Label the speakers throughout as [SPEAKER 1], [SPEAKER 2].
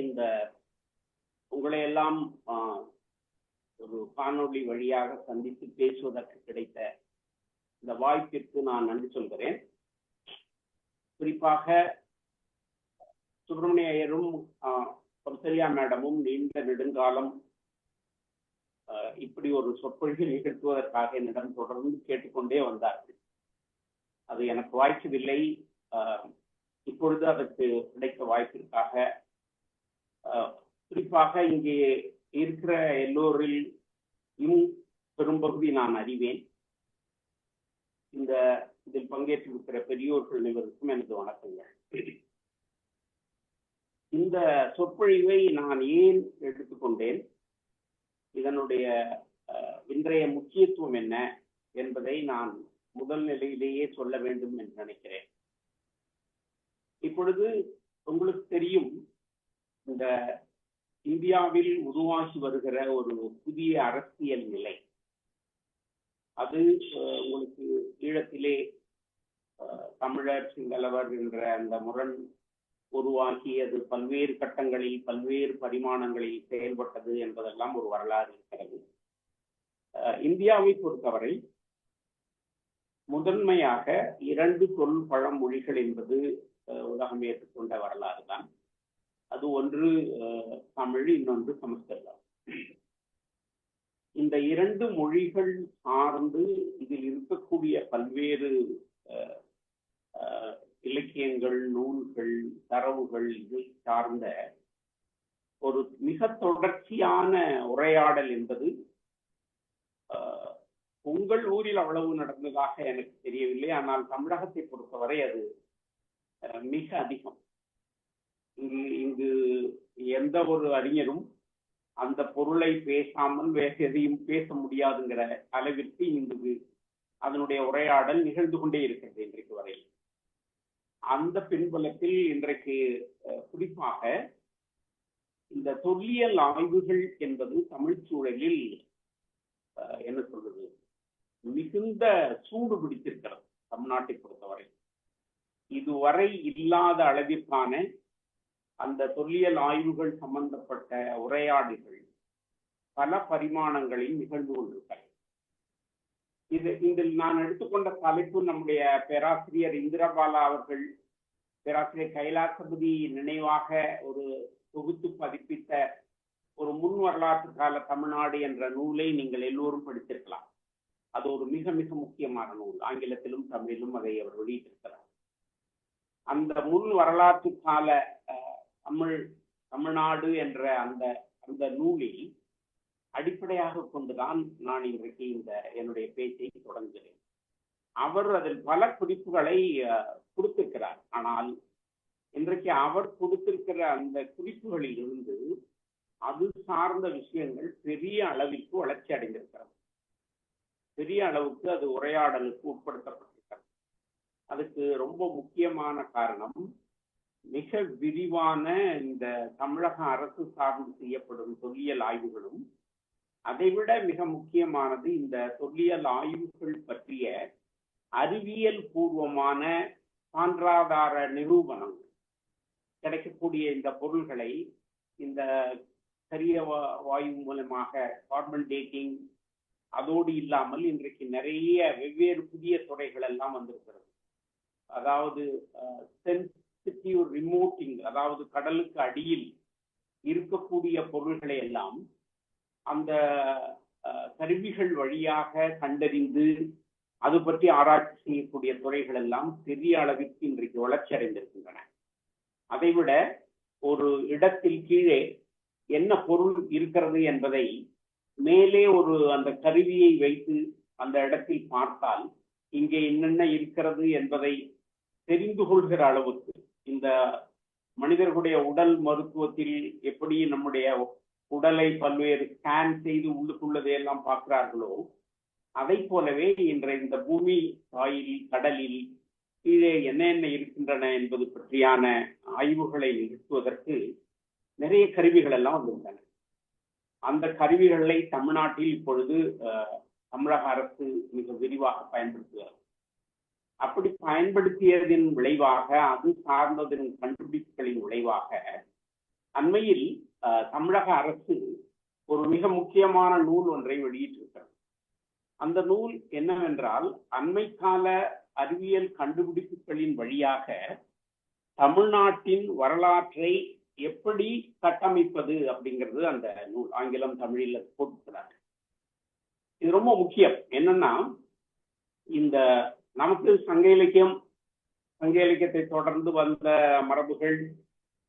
[SPEAKER 1] இந்த உங்களை எல்லாம் ஒரு காணொளி வழியாக சந்தித்து பேசுவதற்கு கிடைத்த இந்த வாய்ப்பிற்கு நான் நன்றி சொல்கிறேன். குறிப்பாக சுப்பிரமணிய ஐயரும் கௌசல்யா மேடமும் நீண்ட நெடுங்காலம் இப்படி ஒரு சொற்பொழிவு நிகழ்த்துவதற்காக என்னிடம் தொடர்ந்து கேட்டுக்கொண்டே வந்தார்கள். அது எனக்கு வாய்க்கவில்லை. இப்பொழுது அதற்கு கிடைத்த வாய்ப்பிற்காக குறிப்பாக இங்கே இருக்கிற எல்லோரிலும் பெரும்பகுதி நான் அறிவேன். இதில் பங்கேற்றிருக்கிற பெரியோர்கள் அனைவருக்கும் எனது வணக்கங்கள். இந்த சொற்பொழிவை நான் ஏன் எடுத்துக்கொண்டேன், இதனுடைய இன்றைய முக்கியத்துவம் என்ன என்பதை நான் முதல் நிலையிலேயே சொல்ல வேண்டும் என்று நினைக்கிறேன். இப்பொழுது உங்களுக்கு தெரியும், இந்த இந்தியாவில் உருவாகி வருகிற ஒரு புதிய அரசியல் நிலை. அது உங்களுக்கு ஈழத்திலே தமிழர் சிங்களவர் என்ற அந்த முரண் உருவாகி அது பல்வேறு கட்டங்களில் பல்வேறு பரிமாணங்களில் செயல்பட்டது என்பதெல்லாம் ஒரு வரலாறு இருக்கிறது. இந்தியாவை பொறுத்தவரை முதன்மையாக 2 தொல் பழமொழிகள் என்பது உலகம் ஏற்றுக்கொண்ட வரலாறு தான். அது ஒன்று தமிழ், இன்னொன்று சமஸ்கிருதம். இந்த 2 மொழிகள் சார்ந்து இதில் இருக்கக்கூடிய பல்வேறு இலக்கியங்கள், நூல்கள், தரவுகள் இதை சார்ந்த ஒரு மிக தொடர்ச்சியான உரையாடல் என்பது உங்கள் ஊரில் அவ்வளவு நடந்ததாக எனக்கு தெரியவில்லை. ஆனால் தமிழகத்தை பொறுத்தவரை அது மிக அதிகம். இங்கு எந்த ஒரு அறிஞரும் அந்த பொருளை பேசாமல் வேற எதையும் பேச முடியாதுங்கிற அளவிற்கு இங்கு அதனுடைய உரையாடல் நிகழ்ந்து கொண்டே இருக்கிறது இன்றைக்கு வரை. அந்த பின்புலத்தில் இன்றைக்கு குறிப்பாக இந்த தொல்லியல் ஆய்வுகள் என்பது தமிழ் சூழலில் என்ன சொல்றது, மிகுந்த சூடு பிடித்திருக்கிறது தமிழ்நாட்டை பொறுத்தவரை. இதுவரை இல்லாத அளவிற்கான அந்த தொல்லியல் ஆய்வுகள் சம்பந்தப்பட்ட உரையாடல்கள் பல பரிமாணங்களில் நிகழ்ந்து கொண்டிருக்கிறது. இதில் நான் எடுத்துக்கொண்ட தலைப்பு நம்முடைய பேராசிரியர் இந்திரபாலா அவர்கள் பேராசிரியர் கைலாசபதி நினைவாக ஒரு தொகுத்து பதிப்பித்த ஒரு முன் வரலாற்று கால தமிழ்நாடு என்ற நூலை நீங்கள் எல்லோரும் படித்திருக்கலாம். அது ஒரு மிக மிக முக்கியமான நூல். ஆங்கிலத்திலும் தமிழிலும் அதை அவர் வெளியிட்டிருக்கிறார். அந்த முன் வரலாற்று கால தமிழ்நாடு என்ற அந்த நூலில் அடிப்படையாக கொண்டுதான் நான் இன்றைக்கு என்னுடைய பேச்சை தொடங்குகிறேன். அவர் அதில் பல குறிப்புகளை கொடுத்திருக்கிறார். ஆனால் இன்றைக்கு அவர் கொடுத்திருக்கிற அந்த குறிப்புகளில் இருந்து அது சார்ந்த விஷயங்கள் பெரிய அளவிற்கு வளர்ச்சி அடைந்திருக்கிறது. பெரிய அளவுக்கு அது உரையாடலுக்கு உட்படுத்தப்பட்டிருக்கிறது. அதுக்கு ரொம்ப முக்கியமான காரணம் மிக விரிவான இந்த தமிழக அரசு சார்ந்து செய்யப்படும் தொல்லியல் ஆய்வுகளும், அதைவிட மிக முக்கியமானது இந்த தொல்லியல் ஆய்வுகள் பற்றிய அறிவியல் பூர்வமான சான்றாதார நிரூபணங்கள். கிடைக்கக்கூடிய இந்த பொருள்களை இந்த கரிய வாயு மூலமாக கார்பன் டேட்டிங், அதோடு இல்லாமல் இன்றைக்கு நிறைய வெவ்வேறு புதிய துறைகள் எல்லாம் வந்திருக்கிறது. அதாவது சென்சிட்டிவ் ரிமோட்டிங், அதாவது கடலுக்கு அடியில் இருக்கக்கூடிய பொருள்களை எல்லாம் அந்த கருவிகள் வழியாக கண்டறிந்து அது பற்றி ஆராய்ச்சி செய்யக்கூடிய துறைகள் எல்லாம் பெரிய அளவிற்கு இன்றைக்கு வளர்ச்சி அடைந்திருக்கின்றன. அதைவிட ஒரு இடத்தில் கீழே என்ன பொருள் இருக்கிறது என்பதை மேலே அந்த கருவியை வைத்து அந்த இடத்தில் பார்த்தால் இங்கே என்னென்ன இருக்கிறது என்பதை தெரிந்து கொள்கிற அளவுக்கு, இந்த மனிதர்களுடைய உடல் மருத்துவத்தில் எப்படி நம்முடைய உடலை பல்வேறு ஸ்கேன் செய்து உள்ளுக்குள்ளதையெல்லாம் பார்க்கிறார்களோ, அதை போலவே இந்த பூமி தாயில் கடலில் கீழே என்ன இருக்கின்றன என்பது பற்றியான ஆய்வுகளை நிறுத்துவதற்கு நிறைய கருவிகள் எல்லாம் வந்துள்ளன. அந்த கருவிகளை தமிழ்நாட்டில் இப்பொழுது தமிழக அரசு மிக விரிவாக பயன்படுத்துகிறது. அப்படி பயன்படுத்தியதின் விளைவாக, அது சார்ந்ததன் கண்டுபிடிப்புகளின் விளைவாக அண்மையில் தமிழக அரசு ஒரு மிக முக்கியமான நூல் ஒன்றை வெளியிட்டிருக்கிறது. அந்த நூல் என்னவென்றால், அண்மை கால அறிவியல் கண்டுபிடிப்புகளின் வழியாக தமிழ்நாட்டின் வரலாற்றை எப்படி கட்டமைப்பது அப்படிங்கிறது அந்த நூல். ஆங்கிலம் தமிழில் போட்டுக்கிறாங்க. இது ரொம்ப முக்கியம். என்னன்னா, இந்த நமக்கு சங்க இலக்கியத்தை தொடர்ந்து வந்த மரபுகள்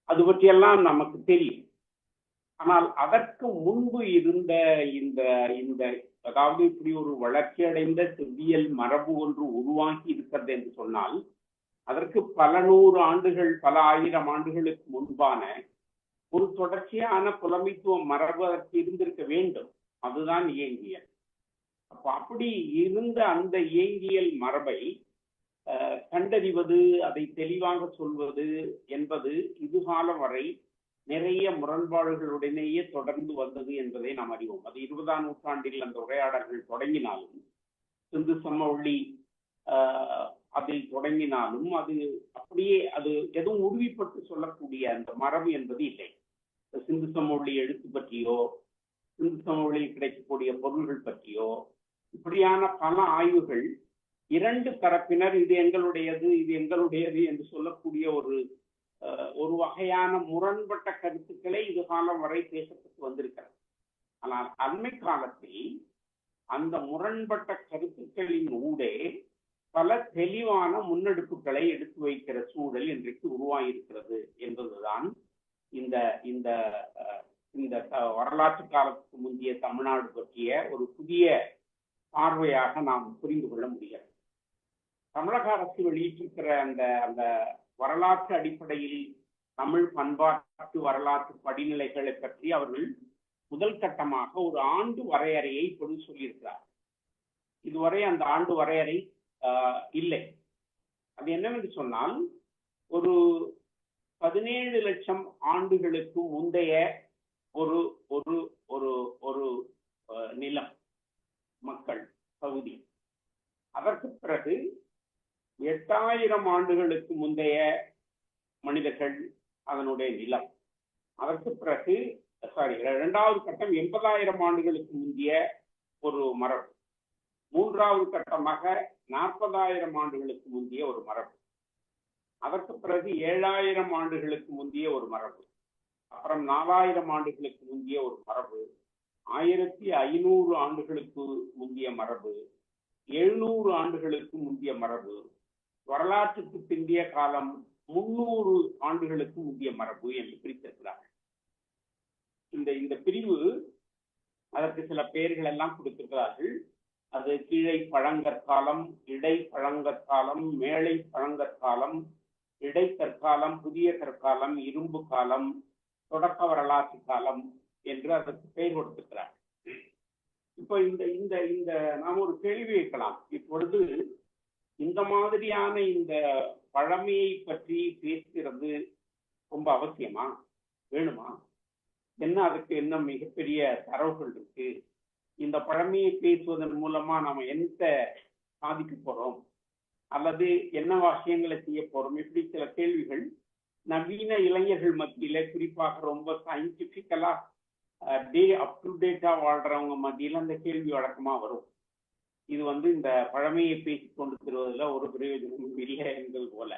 [SPEAKER 1] அது பற்றியெல்லாம் நமக்கு தெரியும். ஆனால் அதற்கு முன்பு இருந்த இந்த இந்த அதாவது இப்படி ஒரு வளர்ச்சி அடைந்த செவ்வியல் மரபு ஒன்று உருவாக்கி இருக்கிறது என்று சொன்னால், அதற்கு பல நூறு ஆண்டுகள், பல ஆயிரம் ஆண்டுகளுக்கு முன்பான ஒரு தொடர்ச்சியான புலமைத்துவ மரபு அதற்கு இருந்திருக்க வேண்டும். அதுதான் இயங்கியல். அப்ப அப்படி இருந்த அந்த இயங்கியல் மரபை கண்டறிவது, அதை தெளிவாக சொல்வது என்பது இதுகாலம் வரை நிறைய முரண்பாடுகளுடனேயே தொடர்ந்து வந்தது என்பதை நாம் அறிவோம். அது 20ஆம் நூற்றாண்டில் அந்த உரையாடல்கள் தொடங்கினாலும், சிந்து சமவெளி அதில் தொடங்கினாலும், அது அப்படியே அது எதுவும் உறுதிப்பட்டு சொல்லக்கூடிய அந்த மரபு என்பது இல்லை. சிந்து சமவெளி எழுத்து பற்றியோ, சிந்து சமவெளியில் கிடைக்கக்கூடிய பொருள்கள் பற்றியோ இப்படியான பல ஆய்வுகள் இரண்டு தரப்பினர் இது எங்களுடையது என்று சொல்லக்கூடிய ஒரு வகையான முரண்பட்ட கருத்துக்களை இது காலம் வரை பேசப்பட்டு வந்திருக்கிறது. ஆனால் அண்மை காலத்தில் அந்த முரண்பட்ட கருத்துக்களின் ஊடே பல தெளிவான முன்னெடுப்புகளை எடுத்து வைக்கிற சூழல் இன்றைக்கு உருவாகியிருக்கிறது என்பதுதான் இந்த இந்த இந்த வரலாற்று காலத்துக்கு முந்தைய தமிழ்நாடு பற்றிய ஒரு புதிய பார்வையாக நாம் புரிந்து கொள்ள முடியாது. தமிழக அரசு வெளியிட்டிருக்கிற அந்த அந்த வரலாற்று அடிப்படையில் தமிழ் பண்பாட்டு வரலாற்று படிநிலைகளை பற்றி அவர்கள் முதல் கட்டமாக ஒரு ஆண்டு வரையறையை இப்பொழுது சொல்லியிருக்கிறார். இதுவரை அந்த ஆண்டு வரையறை இல்லை. அது என்னவென்று சொன்னால், ஒரு 17 லட்சம் ஆண்டுகளுக்கு முந்தைய ஒரு ஒரு ஒரு ஒரு நிலம், மக்கள் பகுதி. அதற்கு பிறகு 8000 ஆண்டுகளுக்கு முந்தைய மனிதர்கள், அதனுடைய நிலம். அதற்கு பிறகு இரண்டாவது கட்டம் 80,000 ஆண்டுகளுக்கு முந்தைய ஒரு மரபு. மூன்றாவது கட்டமாக 40,000 ஆண்டுகளுக்கு முந்தைய ஒரு மரபு. அதற்கு பிறகு 7,000 ஆண்டுகளுக்கு முந்தைய ஒரு மரபு. அப்புறம் 4,000 ஆண்டுகளுக்கு முந்தைய ஒரு மரபு. 1500 ஆண்டுகளுக்கு முந்தைய மரபு. 700 ஆண்டுகளுக்கு முந்தைய மரபு. வரலாற்றுக்கு பிந்தைய காலம் 300 ஆண்டுகளுக்கு முந்தைய மரபு என்று பிரித்திருக்கிறார்கள். இந்த பிரிவு அதற்கு சில பெயர்கள் எல்லாம் கொடுத்திருக்கிறார்கள். அது கீழை பழங்கற்காலம், இடை பழங்கற்காலம், மேலை பழங்கற்காலம், இடைக்கற்காலம், புதிய கற்காலம், இரும்பு காலம், தொடக்க வரலாற்று காலம் என்று அதற்கு பெயர் கொடுத்திருக்கிறார். இப்போ இந்த இந்த இந்த நாம் ஒரு கேள்வி வைக்கலாம். இப்பொழுது இந்த மாதிரியான இந்த பழமையை பற்றி பேசுகிறது ரொம்ப அவசியமா, வேணுமா, என்ன அதுக்கு என்ன மிகப்பெரிய தரவுகள் இருக்கு, இந்த பழமையை பேசுவதன் மூலமா நம்ம என்ன சாதிக்க போறோம், அல்லது என்ன விஷயங்களை செய்ய போறோம், இப்படி சில கேள்விகள் நவீன இளைஞர்கள் மத்தியில, குறிப்பாக ரொம்ப சயின்டிபிக்கலா அப் டு டேட்டா வாழ்றவங்க மத்தியில அந்த கேள்வி வழக்கமா வரும். இது இந்த பழமையை பேசிக் கொண்டு தருவதில் ஒரு பிரயோஜனமும் இல்லை என்பது போல.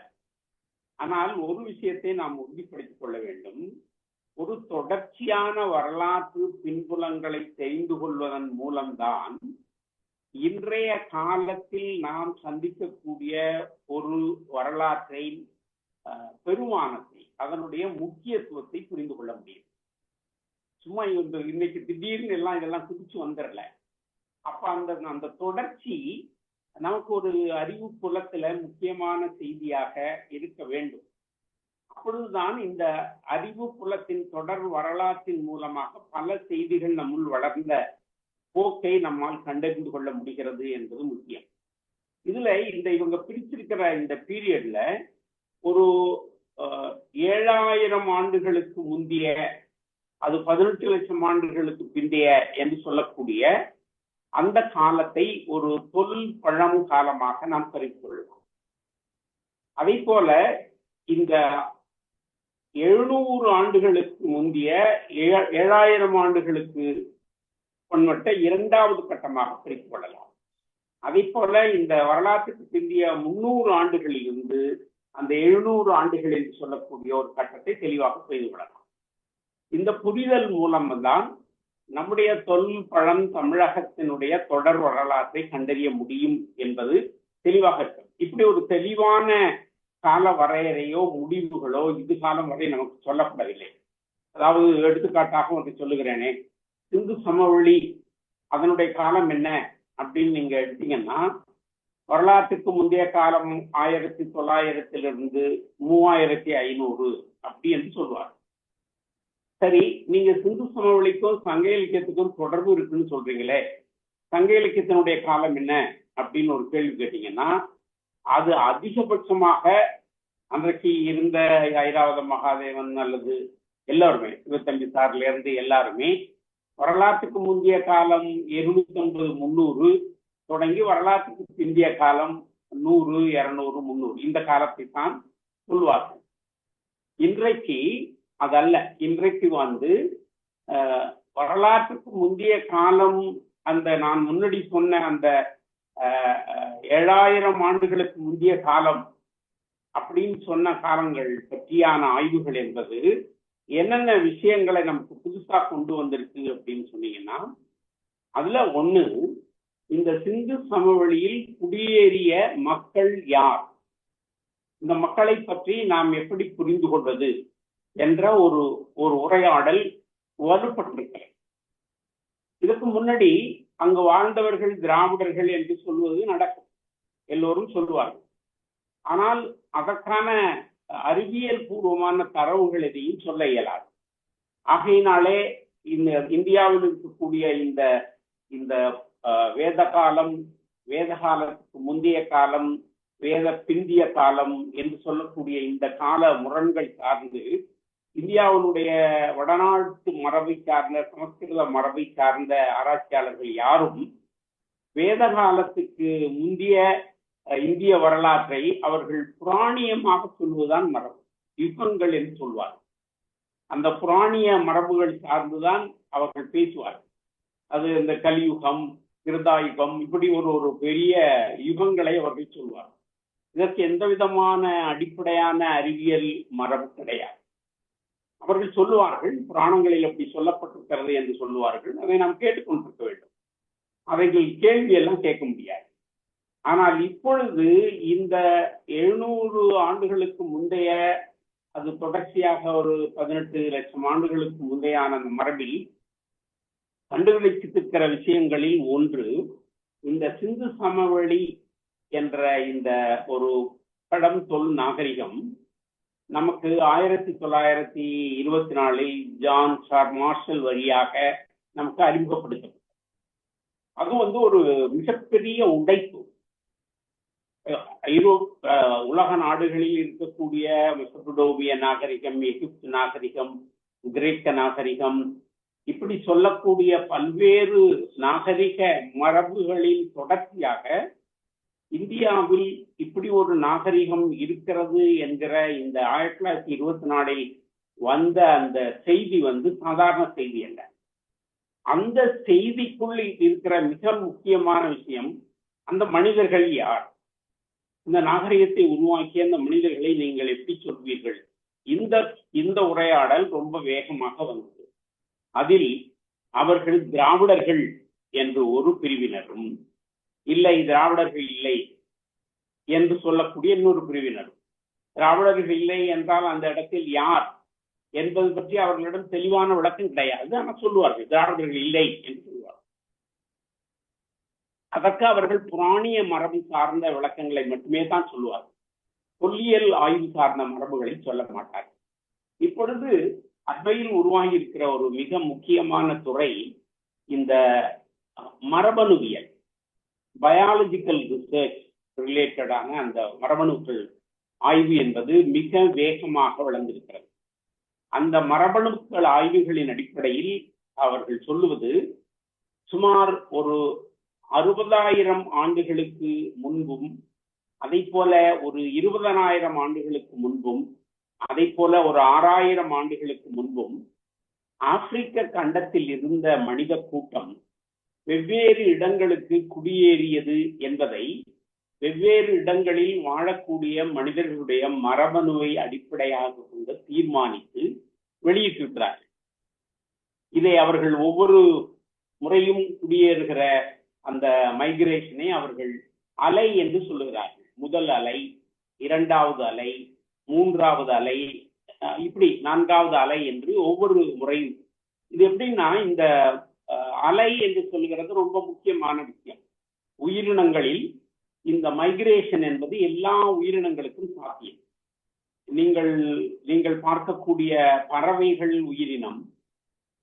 [SPEAKER 1] ஆனால் ஒரு விஷயத்தை நாம் உறுதிப்படுத்திக் கொள்ள வேண்டும். ஒரு தொடர்ச்சியான வரலாற்று பின்புலங்களை தெரிந்து கொள்வதன் மூலம்தான் இன்றைய காலத்தில் நாம் சந்திக்கக்கூடிய ஒரு வரலாற்றை, பெருமானத்தை, அதனுடைய முக்கியத்துவத்தை புரிந்து கொள்ள முடியும். சும்மா இன்னைக்கு திடீர்னு எல்லாம் இதெல்லாம் குதிச்சு வந்துடல. அப்ப அந்த தொடர்ச்சி நமக்கு ஒரு அறிவு புலத்துல முக்கியமான செய்தியாக இருக்க வேண்டும். அப்பொழுதுதான் இந்த அறிவு புலத்தின் தொடர் வரலாற்றின் மூலமாக பல செய்திகள் நம்முள் வளர்ந்த போக்கை நம்மால் கண்டறிந்து கொள்ள முடிகிறது என்பது முக்கியம். இதுல இவங்க பிரிச்சிருக்கிற இந்த பீரியட்ல ஒரு 7000 ஆண்டுகளுக்கு முந்தைய, அது 18 லட்சம் ஆண்டுகளுக்கு பிந்தைய என்று சொல்லக்கூடிய அந்த காலத்தை ஒரு தொல் பழம் காலமாக நாம் கருதி கொள்வோம். அதே போல இந்த 700 ஆண்டுகளுக்கு முந்தைய 7000 ஆண்டுகளுக்கு முன்பட்ட இரண்டாவது கட்டமாக பிரித்துக் கொள்ளலாம். அதே போல இந்த வரலாற்றுக்கு பிந்திய 300 ஆண்டுகளில் இருந்து அந்த 700 ஆண்டுகள் என்று சொல்லக்கூடிய ஒரு கட்டத்தை தெளிவாக செய்து கொள்ளலாம். இந்த புரிதல் மூலம்தான் நம்முடைய தொல்பழம் தமிழகத்தினுடைய தொடர் வரலாற்றை கண்டறிய முடியும் என்பது தெளிவாக இருக்கிறது. இப்படி ஒரு தெளிவான கால வரையறையோ முடிவுகளோ இது காலம் வரை நமக்கு சொல்லப்படவில்லை. அதாவது எடுத்துக்காட்டாக ஒன்று சொல்லுகிறேனே, சிந்து சமவெளி அதனுடைய காலம் என்ன அப்படின்னு நீங்க எடுத்தீங்கன்னா, வரலாற்றுக்கு முந்தைய காலம் 1900 3500 அப்படி என்று சொல்வார். சரி, நீங்க சிந்து சமவெளிக்கும் சங்க இலக்கியத்துக்கும் தொடர்பு இருக்குன்னு சொல்றீங்களே, சங்க இலக்கியத்தினுடைய காலம் என்ன அப்படின்னு ஒரு கேள்வி கேட்டீங்கன்னா, அது அதிகபட்சமாக அன்றைக்கு இருந்த ஐராவத மகாதேவன் அல்லது எல்லாருமே சிவத்தம்பி சார்ல இருந்து எல்லாருமே வரலாற்றுக்கு முந்தைய காலம் 250 300 தொடங்கி வரலாற்றுக்கு பிந்திய காலம் 100 200 300 இந்த காலத்தை தான் சொல்வார்கள். இன்றைக்கு அதல்ல. இன்றைக்கு வரலாற்றுக்கு முந்தைய காலம் அந்த நான் முன்னாடி சொன்ன அந்த 7000 ஆண்டுகளுக்கு முந்தைய காலம் அப்படின்னு சொன்ன காலங்கள் பற்றியான ஆய்வுகள் என்பது என்னென்ன விஷயங்களை நமக்கு புதுசா கொண்டு வந்திருக்கு அப்படின்னு சொன்னீங்கன்னா, அதுல ஒண்ணு, இந்த சிந்து சமவெளியில் குடியேறிய மக்கள் யார், இந்த மக்களை பற்றி நாம் எப்படி புரிந்து கொள்வது என்ற ஒரு உரையாடல் வலுப்பட்டிருக்கிறது. இதுக்கு முன்னாடி அங்கு வாழ்ந்தவர்கள் திராவிடர்கள் என்று சொல்வது நடக்கும், எல்லோரும் சொல்லுவார்கள். ஆனால் அதற்கான அறிவியல் பூர்வமான தரவுகள் எதையும் சொல்ல இயலாது. ஆகையினாலே இந்த இந்தியாவில் இருக்கக்கூடிய இந்த வேத காலம், வேத காலத்துக்கு முந்தைய காலம், வேத பிந்திய காலம் என்று சொல்லக்கூடிய இந்த கால முரண்கள் சார்ந்து இந்தியாவினுடைய வடநாட்டு மரபை சார்ந்த சமஸ்கிருத மரபை சார்ந்த ஆராய்ச்சியாளர்கள் யாரும் வேத காலத்துக்கு முந்தைய இந்திய வரலாற்றை அவர்கள் புராணியமாக சொல்வதுதான் மரபு, யுகங்கள் என்று சொல்வார்கள். அந்த புராணிய மரபுகள் சார்ந்துதான் அவர்கள் பேசுவார்கள். அது இந்த கலியுகம், கிருதாயுகம், இப்படி ஒரு பெரிய யுகங்களை அவர்கள் சொல்வார்கள். இதற்கு எந்த விதமான அடிப்படையான அறிவியல் மரபு கிடையாது. அவர்கள் சொல்லுவார்கள், புராணங்களில் அப்படி சொல்லப்பட்டிருக்கிறது என்று சொல்லுவார்கள். அதை நாம் கேட்டுக்கொண்டிருக்க வேண்டும். அவைகள் கேள்வி எல்லாம் கேட்க முடியாது. ஆனால் இப்பொழுது இந்த 700 ஆண்டுகளுக்கு முந்தைய, அது தொடர்ச்சியாக ஒரு 18 லட்சம் ஆண்டுகளுக்கு முந்தையான அந்த மரபில் கண்டுபிடித்திருக்கிற விஷயங்களில் ஒன்று, இந்த சிந்து சமவெளி என்ற இந்த ஒரு படம் தொல் நாகரிகம் நமக்கு 1924 ஜான் சார் மார்ஷல் வழியாக நமக்கு அறிமுகப்படுத்தப்பட்டது. அது ஒரு மிகப்பெரிய உடைப்பு. உலக நாடுகளில் இருக்கக்கூடிய மெசபடோமிய நாகரிகம், எகிப்து நாகரிகம், கிரேக்க நாகரிகம், இப்படி சொல்லக்கூடிய பல்வேறு நாகரிக மரபுகளின் தொடர்ச்சியாக இந்தியாவில் இப்படி ஒரு நாகரிகம் இருக்கிறது என்கிற இந்த 1924 வந்த அந்த செய்தி சாதாரண செய்தி அல்ல. அந்த செய்திக்குள் இருக்கிற மிக முக்கியமான விஷயம், அந்த மனிதர்கள் யார், இந்த நாகரிகத்தை உருவாக்கிய அந்த மனிதர்களை நீங்கள் எப்படி சொல்வீர்கள்? இந்த உரையாடல் ரொம்ப வேகமாக வந்தது. அதில் அவர்கள் திராவிடர்கள் என்று ஒரு பிரிவினரும், இல்லை திராவிடர்கள் இல்லை என்று சொல்லக்கூடிய இன்னொரு பிரிவினரும், திராவிடர்கள் இல்லை என்றால் அந்த இடத்தில் யார் என்பது பற்றி அவர்களிடம் தெளிவான விளக்கம் கிடையாது. ஆனால் சொல்லுவார்கள் திராவிடர்கள் இல்லை என்று சொல்லுவார்கள். அதற்கு அவர்கள் புராணிய மரபு சார்ந்த விளக்கங்களை மட்டுமே தான் சொல்லுவார்கள். தொல்லியல் ஆய்வு சார்ந்த மரபுகளை சொல்ல மாட்டார்கள். இப்பொழுது அண்மையில் உருவாகி இருக்கிற ஒரு மிக முக்கியமான துறை இந்த மரபணுவியல், பயாலஜிக்கல் ரிசர்ச் ரிலேட்டடான அந்த மரபணுக்கள் ஆய்வு என்பது மிக வேகமாக வளர்ந்திருக்கிறது. அந்த மரபணுக்கள் ஆய்வுகளின் அடிப்படையில் அவர்கள் சொல்லுவது, சுமார் ஒரு 60,000 ஆண்டுகளுக்கு முன்பும் அதை போல ஒரு 20,000 ஆண்டுகளுக்கு முன்பும் அதை போல ஒரு 6000 ஆண்டுகளுக்கு முன்பும் ஆப்பிரிக்க கண்டத்தில் இருந்த மனித கூட்டம் வெவ்வேறு இடங்களுக்கு குடியேறியது என்பதை வெவ்வேறு இடங்களில் வாழக்கூடிய மனிதர்களுடைய மரபணுவை அடிப்படையாக கொண்டு தீர்மானித்து வெளியிட்டிருக்கிறார்கள். இதை அவர்கள் ஒவ்வொரு முறையும் குடியேறுகிற அந்த மைக்ரேஷனை அவர்கள் அலை என்று சொல்லுகிறார்கள். முதல் அலை, இரண்டாவது அலை, மூன்றாவது அலை, இப்படி நான்காவது அலை என்று ஒவ்வொரு முறையும். இது எப்படின்னா, இந்த அலை என்று சொல்லுகிறது ரொம்ப முக்கியமான விஷயம். உயிரினங்களில் இந்த மைக்ரேஷன் என்பது எல்லா உயிரினங்களுக்கும் சாத்தியம். நீங்கள் பார்க்கக்கூடிய பறவைகள் உயிரினம்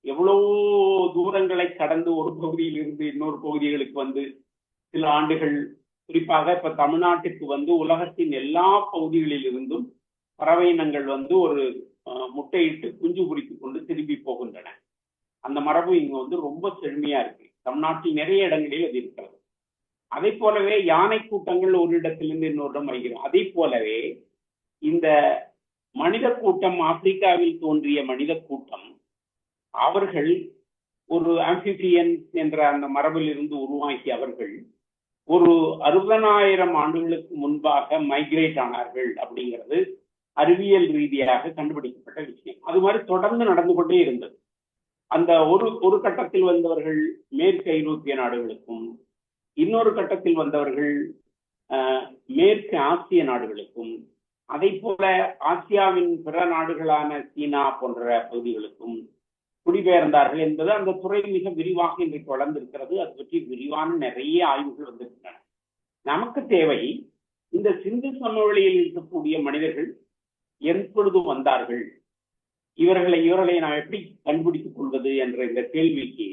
[SPEAKER 1] எவ்வளவு தூரங்களை கடந்து ஒரு பகுதியில் இருந்து இன்னொரு பகுதிகளுக்கு வந்து சில ஆண்டுகள், குறிப்பாக இப்ப தமிழ்நாட்டுக்கு வந்து உலகத்தின் எல்லா பகுதிகளில் இருந்தும் பறவை இனங்கள் வந்து ஒரு முட்டையிட்டு குஞ்சு குறித்துக் கொண்டு திரும்பி போகின்றன. அந்த மரபு இங்க வந்து ரொம்ப செழுமையா இருக்கு. தமிழ்நாட்டில் நிறைய இடங்களில் அது இருக்கிறது. அதை போலவே யானை கூட்டங்கள் ஒரு இடத்திலிருந்து இன்னொரு இடம் வருகிறது. அதை போலவே இந்த மனித கூட்டம், ஆப்பிரிக்காவில் தோன்றிய மனித கூட்டம், அவர்கள் ஒரு ஆம்பிபியன் என்ற அந்த மரபில் இருந்து உருவாக்கி அவர்கள் ஒரு 60,000 ஆண்டுகளுக்கு முன்பாக மைக்ரேட் ஆனார்கள் அப்படிங்கிறது அறிவியல் ரீதியாக கண்டுபிடிக்கப்பட்ட விஷயம். அது மாதிரி தொடர்ந்து நடந்து கொண்டே இருந்தது. அந்த ஒரு கட்டத்தில் வந்தவர்கள் மேற்கு ஐரோப்பிய நாடுகளுக்கும், இன்னொரு கட்டத்தில் வந்தவர்கள் மேற்கு ஆசிய நாடுகளுக்கும், அதை போல ஆசியாவின் பிற நாடுகளான சீனா போன்ற பகுதிகளுக்கும் குடிபெயர்ந்தார்கள் என்பது அந்த துறை மிக விரிவாக இன்றைக்கு வளர்ந்திருக்கிறது. அது பற்றி விரிவான நிறைய ஆய்வுகள் வந்திருக்கின்றன. நமக்கு தேவை இந்த சிந்து சமவெளியில் இருக்கக்கூடிய மனிதர்கள் எப்பொழுது வந்தார்கள், இவர்களை நாம் எப்படி கண்டுபிடித்துக் கொள்வது என்ற இந்த கேள்விக்கு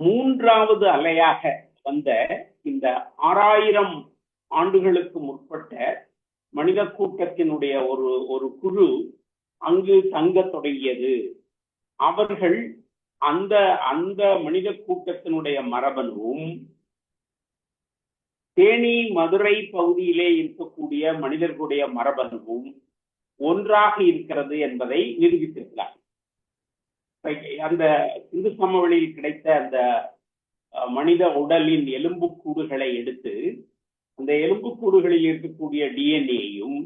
[SPEAKER 1] மூன்றாவது அலையாக வந்த இந்த 6000 ஆண்டுகளுக்கு முற்பட்ட மனித கூட்டத்தினுடைய ஒரு குழு அங்கு தங்க தொடங்கியது. அவர்கள் அந்த மனித கூட்டத்தினுடைய மரபணுவும் தேனி மதுரை பகுதியிலே இருக்கக்கூடிய மனிதர்களுடைய மரபணுவும் ஒன்றாக இருக்கிறது என்பதை நிரூபித்திருக்கிறார். அந்த இந்து சமவெளியில் கிடைத்த அந்த மனித உடலின் எலும்புக்கூடுகளை எடுத்து அந்த எலும்புக்கூடுகளில் இருக்கக்கூடிய டிஎன்ஏயும்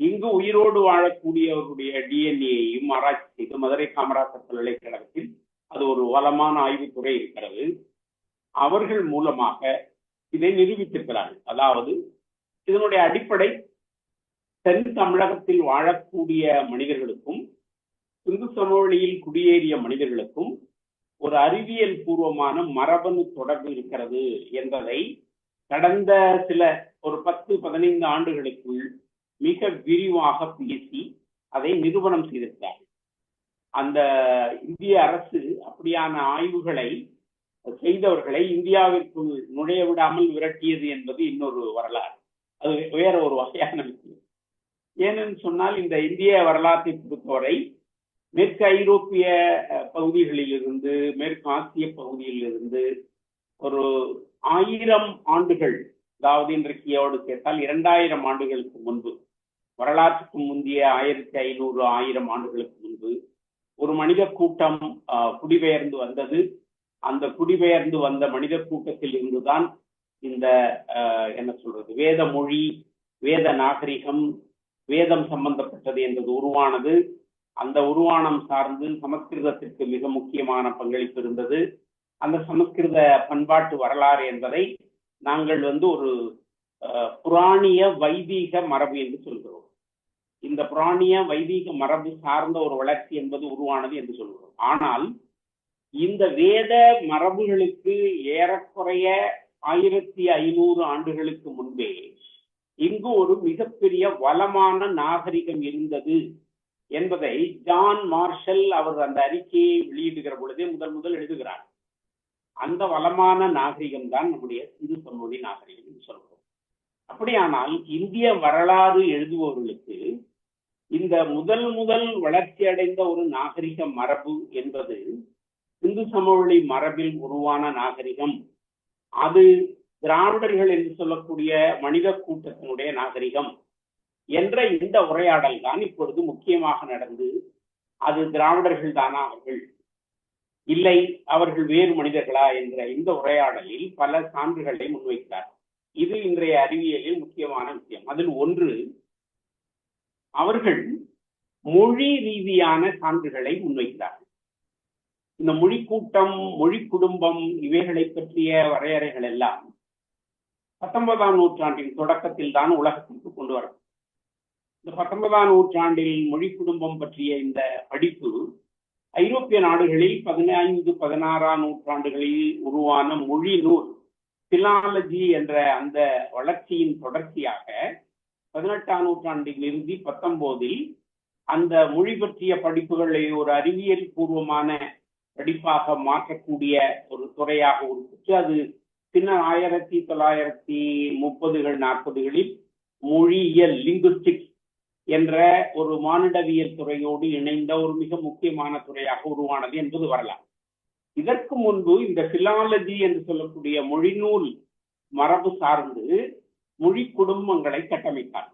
[SPEAKER 1] இங்கு உயிரோடு வாழக்கூடியவர்களுடைய டிஎன்ஏயையும் ஆராய்ச்சி செய்து மதுரை காமராசர் பல்கலைக்கழகத்தில் அது ஒரு வளமான ஆய்வுத்துறை இருக்கிறது. அவர்கள் மூலமாக இதை நிரூபித்திருக்கிறார்கள். அதாவது இதனுடைய அடிப்படை தென் தமிழகத்தில் வாழக்கூடிய மனிதர்களுக்கும் சிந்து சமவெளியில் குடியேறிய மனிதர்களுக்கும் ஒரு அறிவியல் பூர்வமான மரபணு தொடர்பு இருக்கிறது என்பதை கடந்த ஒரு 10-15 ஆண்டுகளுக்குள் மிக விரிவாக பேசி அதை நிரூபணம் செய்திருக்கிறார். அந்த இந்திய அரசு அப்படியான ஆய்வுகளை செய்தவர்களை இந்தியாவிற்குள் நுழைய விடாமல் விரட்டியது என்பது இன்னொரு வரலாறு. அது வேற ஒரு வகையான விஷயம். ஏனென்று சொன்னால், இந்த இந்திய வரலாற்றை பொறுத்தவரை மேற்கு ஐரோப்பிய பகுதிகளில் இருந்து மேற்கு ஆசிய பகுதியில் இருந்து ஒரு 1000 ஆண்டுகள், அதாவது இன்றைக்கு சேர்த்தால் 2000 ஆண்டுகளுக்கு முன்பு, வரலாற்றுக்கு முந்தைய 1500 1000 ஆண்டுகளுக்கு முன்பு ஒரு மனித கூட்டம் குடிபெயர்ந்து வந்தது. அந்த குடிபெயர்ந்து வந்த மனித கூட்டத்தில் இருந்துதான் இந்த வேத மொழி, வேத நாகரிகம், வேதம் சம்பந்தப்பட்டது என்பது உருவானது. அந்த உருவானம் சார்ந்து சமஸ்கிருதத்திற்கு மிக முக்கியமான பங்களிப்பு இருந்தது. அந்த சமஸ்கிருத பண்பாட்டு வரலாறு என்பதை நாங்கள் ஒரு புராணிய வைதீக மரபு என்று சொல்கிறோம். இந்த புராணிய வைதீக மரபு சார்ந்த ஒரு வளர்ச்சி என்பது உருவானது என்று சொல்கிறோம். ஆனால் இந்த வேத மரபுகளுக்கு ஏறக்குறைய 1500 ஆண்டுகளுக்கு முன்பே இங்கு ஒரு மிகப்பெரிய வளமான நாகரிகம் இருந்தது என்பதை ஜான் மார்ஷல் அவர் அந்த அறிக்கையை வெளியிடுகிற பொழுதே முதல் எழுதுகிறார். அந்த வளமான நாகரிகம் தான் நம்முடைய சிந்து சமவெளி நாகரிகம் என்று சொல்கிறோம். அப்படியானால் இந்திய வரலாறு எழுதுபவர்களுக்கு இந்த முதல் வளர்ச்சி அடைந்த ஒரு நாகரிக மரபு என்பது சிந்து சமவெளி மரபில் உருவான நாகரிகம். அது திராவிடர்கள் என்று சொல்லக்கூடிய மனித கூட்டத்தினுடைய நாகரிகம். என்ற இந்த உரையாடல் தான் இப்பொழுது முக்கியமாக நடந்து, அது திராவிடர்கள் தானா அவர்கள், இல்லை அவர்கள் வேறு மனிதர்களா என்ற இந்த உரையாடலில் பல சான்றுகளை முன்வைக்கிறார். இது இன்றைய அறிவியலில் முக்கியமான விஷயம். அதில் ஒன்று, அவர்கள் மொழி ரீதியான சான்றுகளை முன்வைக்கிறார்கள். இந்த மொழி கூட்டம், மொழி குடும்பம், இவைகளை பற்றிய வரையறைகள் எல்லாம் 19ஆம் நூற்றாண்டின் தொடக்கத்தில் தான் உலகத்திற்கு கொண்டு வரும். இந்த 19ஆம் நூற்றாண்டில் மொழி குடும்பம் பற்றிய இந்த படிப்பு ஐரோப்பிய நாடுகளில் 15, 16ஆம் நூற்றாண்டுகளில் உருவான மொழி நூல் பிலாலஜி என்ற அந்த வளர்ச்சியின் தொடர்ச்சியாக 18ஆம் நூற்றாண்டில் இறுதி 19இல் அந்த மொழி பற்றிய படிப்புகளை ஒரு அறிவியல் பூர்வமான படிப்பாக மாற்றக்கூடிய ஒரு துறையாக உருப்பிட்டு, அது பின்னர் 1930கள் 40களில் மொழியியல் லிங்குஸ்டிக்ஸ் என்ற ஒரு மானிடவியல் துறையோடு இணைந்த ஒரு மிக முக்கியமான துறையாக உருவானது என்பது வரலாம். இதற்கு முன்பு இந்த பிலாலஜி என்று சொல்லக்கூடிய மொழிநூல் மரபு சார்ந்து மொழி குடும்பங்களை கட்டமைத்தார்.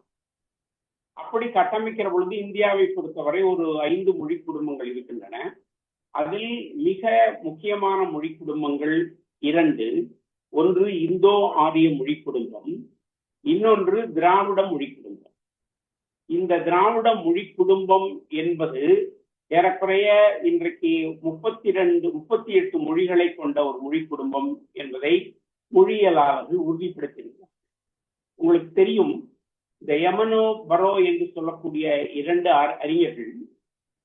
[SPEAKER 1] அப்படி கட்டமைக்கிற பொழுது இந்தியாவை பொறுத்தவரை ஒரு 5 மொழி குடும்பங்கள் இருக்கின்றன. அதில் மிக முக்கியமான மொழி குடும்பங்கள் 2. ஒன்று இந்தோ ஆரிய மொழி குடும்பம், இன்னொன்று திராவிட மொழி குடும்பம். இந்த திராவிட மொழி குடும்பம் என்பது ஏறக்குறைய இன்றைக்கு 38 மொழிகளை கொண்ட ஒரு மொழி குடும்பம் என்பதை மொழியியலாளர்கள் உறுதிப்படுத்தியிருக்கிறார். உங்களுக்கு தெரியும், இந்த யமனோ பரோ என்று சொல்லக்கூடிய 2 அறிஞர்கள்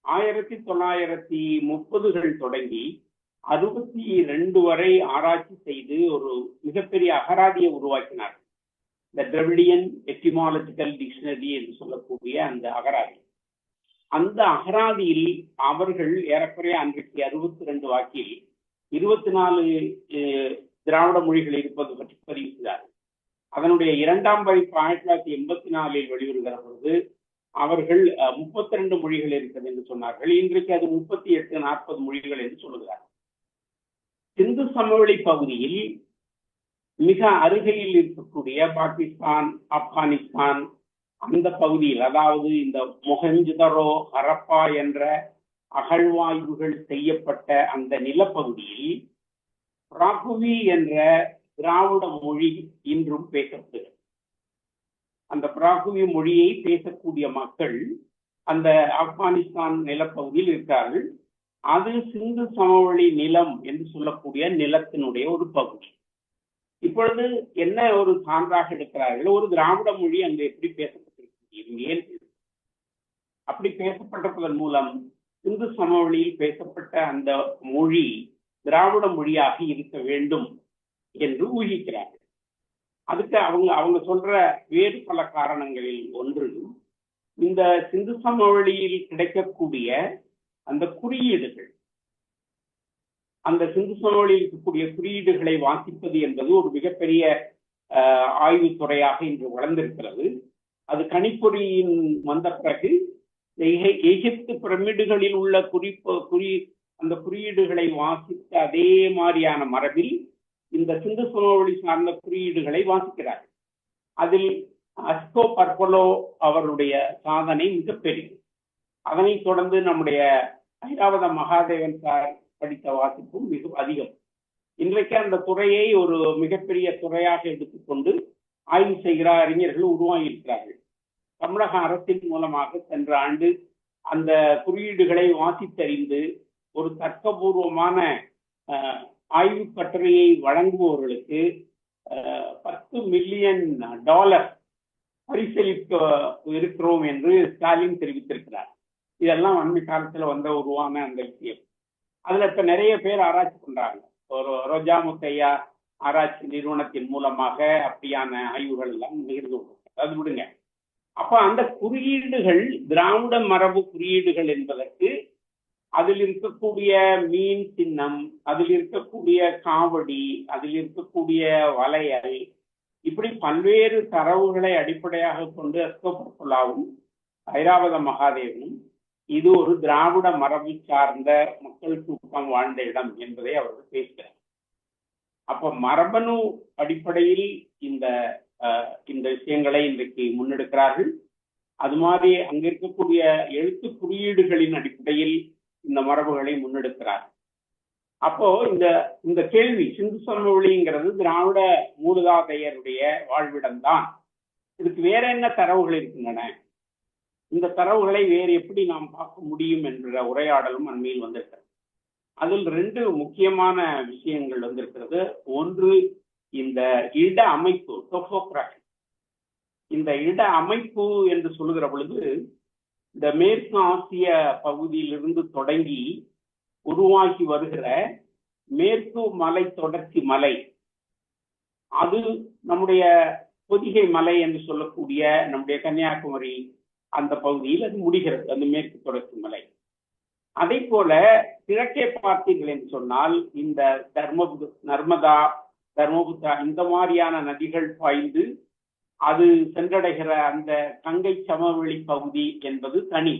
[SPEAKER 1] 1930கள் தொடங்கி 62 வரை ஆராய்ச்சி செய்து ஒரு மிகப்பெரிய அகராதியை உருவாக்கினார். இந்த திராவிடியன் எட்டிமாலஜிக்கல் டிக்ஷனரி என்று சொல்லக்கூடிய அந்த அகராதி. அந்த அகராதியில் அவர்கள் ஏறக்குறைய அன்றைக்கு 62 வாக்கில் 24 திராவிட மொழிகள் இருப்பது பற்றி பதிவு செய்தார். அதனுடைய 2ஆம் பதிப்பு 1984 வெளிவருகிற பொழுது அவர்கள் 32 மொழிகள் இருக்கிறது என்று சொன்னார்கள். இன்றைக்கு அது 38, 40 மொழிகள் என்று சொல்லுகிறார். சிந்து சமவெளி பகுதியில் மிக அருகையில் இருக்கக்கூடிய பாகிஸ்தான், ஆப்கானிஸ்தான் அந்த பகுதியில், அதாவது இந்த மொஹஞ்சதரோ, ஹரப்பா என்ற அகழ்வாய்வுகள் செய்யப்பட்ட அந்த நிலப்பகுதியில் பிராகுவி என்ற திராவிட மொழி இன்றும் பேசப்படுகிறது. அந்த பிராகுவி மொழியை பேசக்கூடிய மக்கள் அந்த ஆப்கானிஸ்தான் நிலப்பகுதியில் இருக்கிறார்கள். அது சிந்து சமவெளி நிலம் என்று சொல்லக்கூடிய நிலத்தினுடைய ஒரு பகுதி. இப்பொழுது என்ன ஒரு சான்றாக எடுக்கிறார்கள், ஒரு திராவிட மொழி அங்கு எப்படி பேசப்பட்டிருக்கிறது, ஏன் அப்படி பேசப்பட்டிருப்பதன் மூலம் சிந்து சமவெளியில் பேசப்பட்ட அந்த மொழி திராவிட மொழியாக இருக்க வேண்டும் என்று ஊகிக்கிறார்கள். அதுக்கு அவங்க சொல்ற வேறு பல காரணங்களில் ஒன்று, இந்த சிந்து சமவெளியில் கிடைக்கக்கூடிய அந்த குறியீடுகள், அந்த சிந்து சமவெளியில் இருக்கக்கூடிய குறியீடுகளை வாசிப்பது என்பது ஒரு மிகப்பெரிய ஆய்வு துறையாக இன்று வளர்ந்திருக்கிறது. அது கணிப்பொறியின் வந்த பிறகு எகிப்து பிரமிடுகளில் உள்ள அந்த குறியீடுகளை வாசித்த அதே மாதிரியான மரபில் இந்த சிந்து சமவெளி சார்ந்த குறியீடுகளை வாசிக்கிறார்கள். அதில் அஸ்கோ பர்பலோ அவருடைய சாதனை மிகப்பெரியது. அதனைத் தொடர்ந்து நம்முடைய ஐராவத மகாதேவன் சார் படித்த வாசிப்பும் மிக அதிகம். இன்றைக்கு அந்த துறையை ஒரு மிகப்பெரிய துறையாக எடுத்துக்கொண்டு ஆய்வு செய்கிற அறிஞர்கள் உருவாகியிருக்கிறார்கள். தமிழக அரசின் மூலமாக சென்ற ஆண்டு அந்த குறியீடுகளை வாசித்தறிந்து ஒரு தர்க்கபூர்வமான ஆய்வு கட்டுரையை வழங்குபவர்களுக்கு $10 மில்லியன் பரிசளிக்க இருக்கிறோம் என்று ஸ்டாலின் தெரிவித்திருக்கிறார். இதெல்லாம் அண்மை காலத்தில் உருவான அந்த விஷயம். அதுல இப்ப நிறைய பேர் ஆராய்ச்சி பண்றாங்க. ஒரு ரோஜா முத்தையா ஆராய்ச்சி நிறுவனத்தின் மூலமாக அப்படியான ஆய்வுகள் எல்லாம் நிகழ்ந்து அது விடுங்க. அப்ப அந்த குறியீடுகள் திராவிட மரபு குறியீடுகள் என்பதற்கு அதில் இருக்கக்கூடிய மீன் சின்னம், அதில் இருக்கக்கூடிய காவடி, அதில் இருக்கக்கூடிய வளையல், இப்படி பல்வேறு தரவுகளை அடிப்படையாக கொண்டு அஸ்கோபர்புல்லாவும் ஐராவத மகாதேவனும் இது ஒரு திராவிட மரபு சார்ந்த மக்கள் கூட்டம் வாழ்ந்த இடம் என்பதை அவர்கள் பேசுகிறார். அப்ப மரபணு அடிப்படையில் இந்த விஷயங்களை இன்றைக்கு முன்னெடுக்கிறார்கள். அது மாதிரி அங்க இருக்கக்கூடிய எழுத்து குறியீடுகளின் அடிப்படையில் இந்த மரபுகளை முன்னெடுக்கிறார். அப்போ இந்த இந்த கேள்வி சிந்து சமவெளிங்கிறது திராவிட மூதாதையருடைய வாழ்விடம்தான். இதுக்கு வேற என்ன தரவுகள் இருக்கின்றன, இந்த தரவுகளை வேறு எப்படி நாம் பார்க்க முடியும் என்ற உரையாடலும் அண்மையில் வந்திருக்கிறது. அதில் ரெண்டு முக்கியமான விஷயங்கள் வந்திருக்கிறது. ஒன்று, இந்த இட அமைப்பு, டோபோகிராஃபி. இந்த இட அமைப்பு என்று சொல்லுகிற பொழுது இந்த மேற்கு ஆசிய பகுதியிலிருந்து தொடங்கி உருவாகி வருகிற மேற்கு மலை தொடர்ச்சி மலை, அது நம்முடைய பொதிகை மலை என்று சொல்லக்கூடிய நம்முடைய கன்னியாகுமரி அந்த பகுதியில் அது முடிகிறது, அந்த மேற்கு தொடர்ச்சி மலை. அதே போல கிழக்கே பார்த்தீர்கள் என்று சொன்னால் இந்த நர்மதா, தர்மபுத்திரா இந்த மாதிரியான நதிகள் பாய்ந்து அது சென்றடைகிற அந்த கங்கை சமவெளி பகுதி என்பது தனி.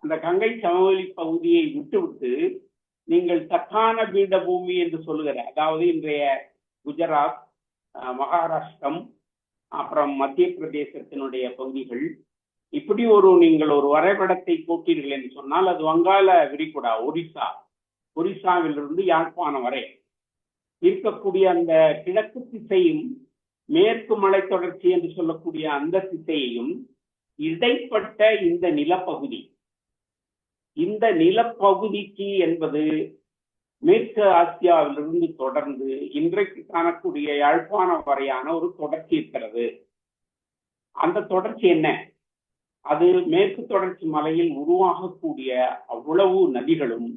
[SPEAKER 1] அந்த கங்கை சமவெளி பகுதியை விட்டுவிட்டு நீங்கள் தக்கான பீடபூமி என்று சொல்லுகிற, அதாவது இன்றைய குஜராத், மகாராஷ்டிரம், அப்புறம் மத்திய பிரதேசத்தினுடைய பகுதிகள், இப்படி நீங்கள் ஒரு வரைபடத்தை போட்டீர்கள் என்று சொன்னால் அது வங்காள விரிகுடா, ஒரிசாவிலிருந்து யாழ்ப்பாணம் வரை இருக்கக்கூடிய அந்த கிழக்கு திசையும் மேற்கு மலை தொடர்ச்சி என்று சொல்லக்கூடிய அந்த திசையையும் இடைப்பட்ட இந்த நிலப்பகுதி, இந்த நிலப்பகுதிக்கு என்பது மேற்கு ஆசியாவிலிருந்து தொடர்ந்து இன்றைக்கு காணக்கூடிய யாழ்ப்பாணம் வரையான ஒரு தொடர்ச்சி இருக்கிறது. அந்த தொடர்ச்சி என்ன? அது மேற்கு தொடர்ச்சி மலையில் உருவாகக்கூடிய அவ்வளவு நதிகளும்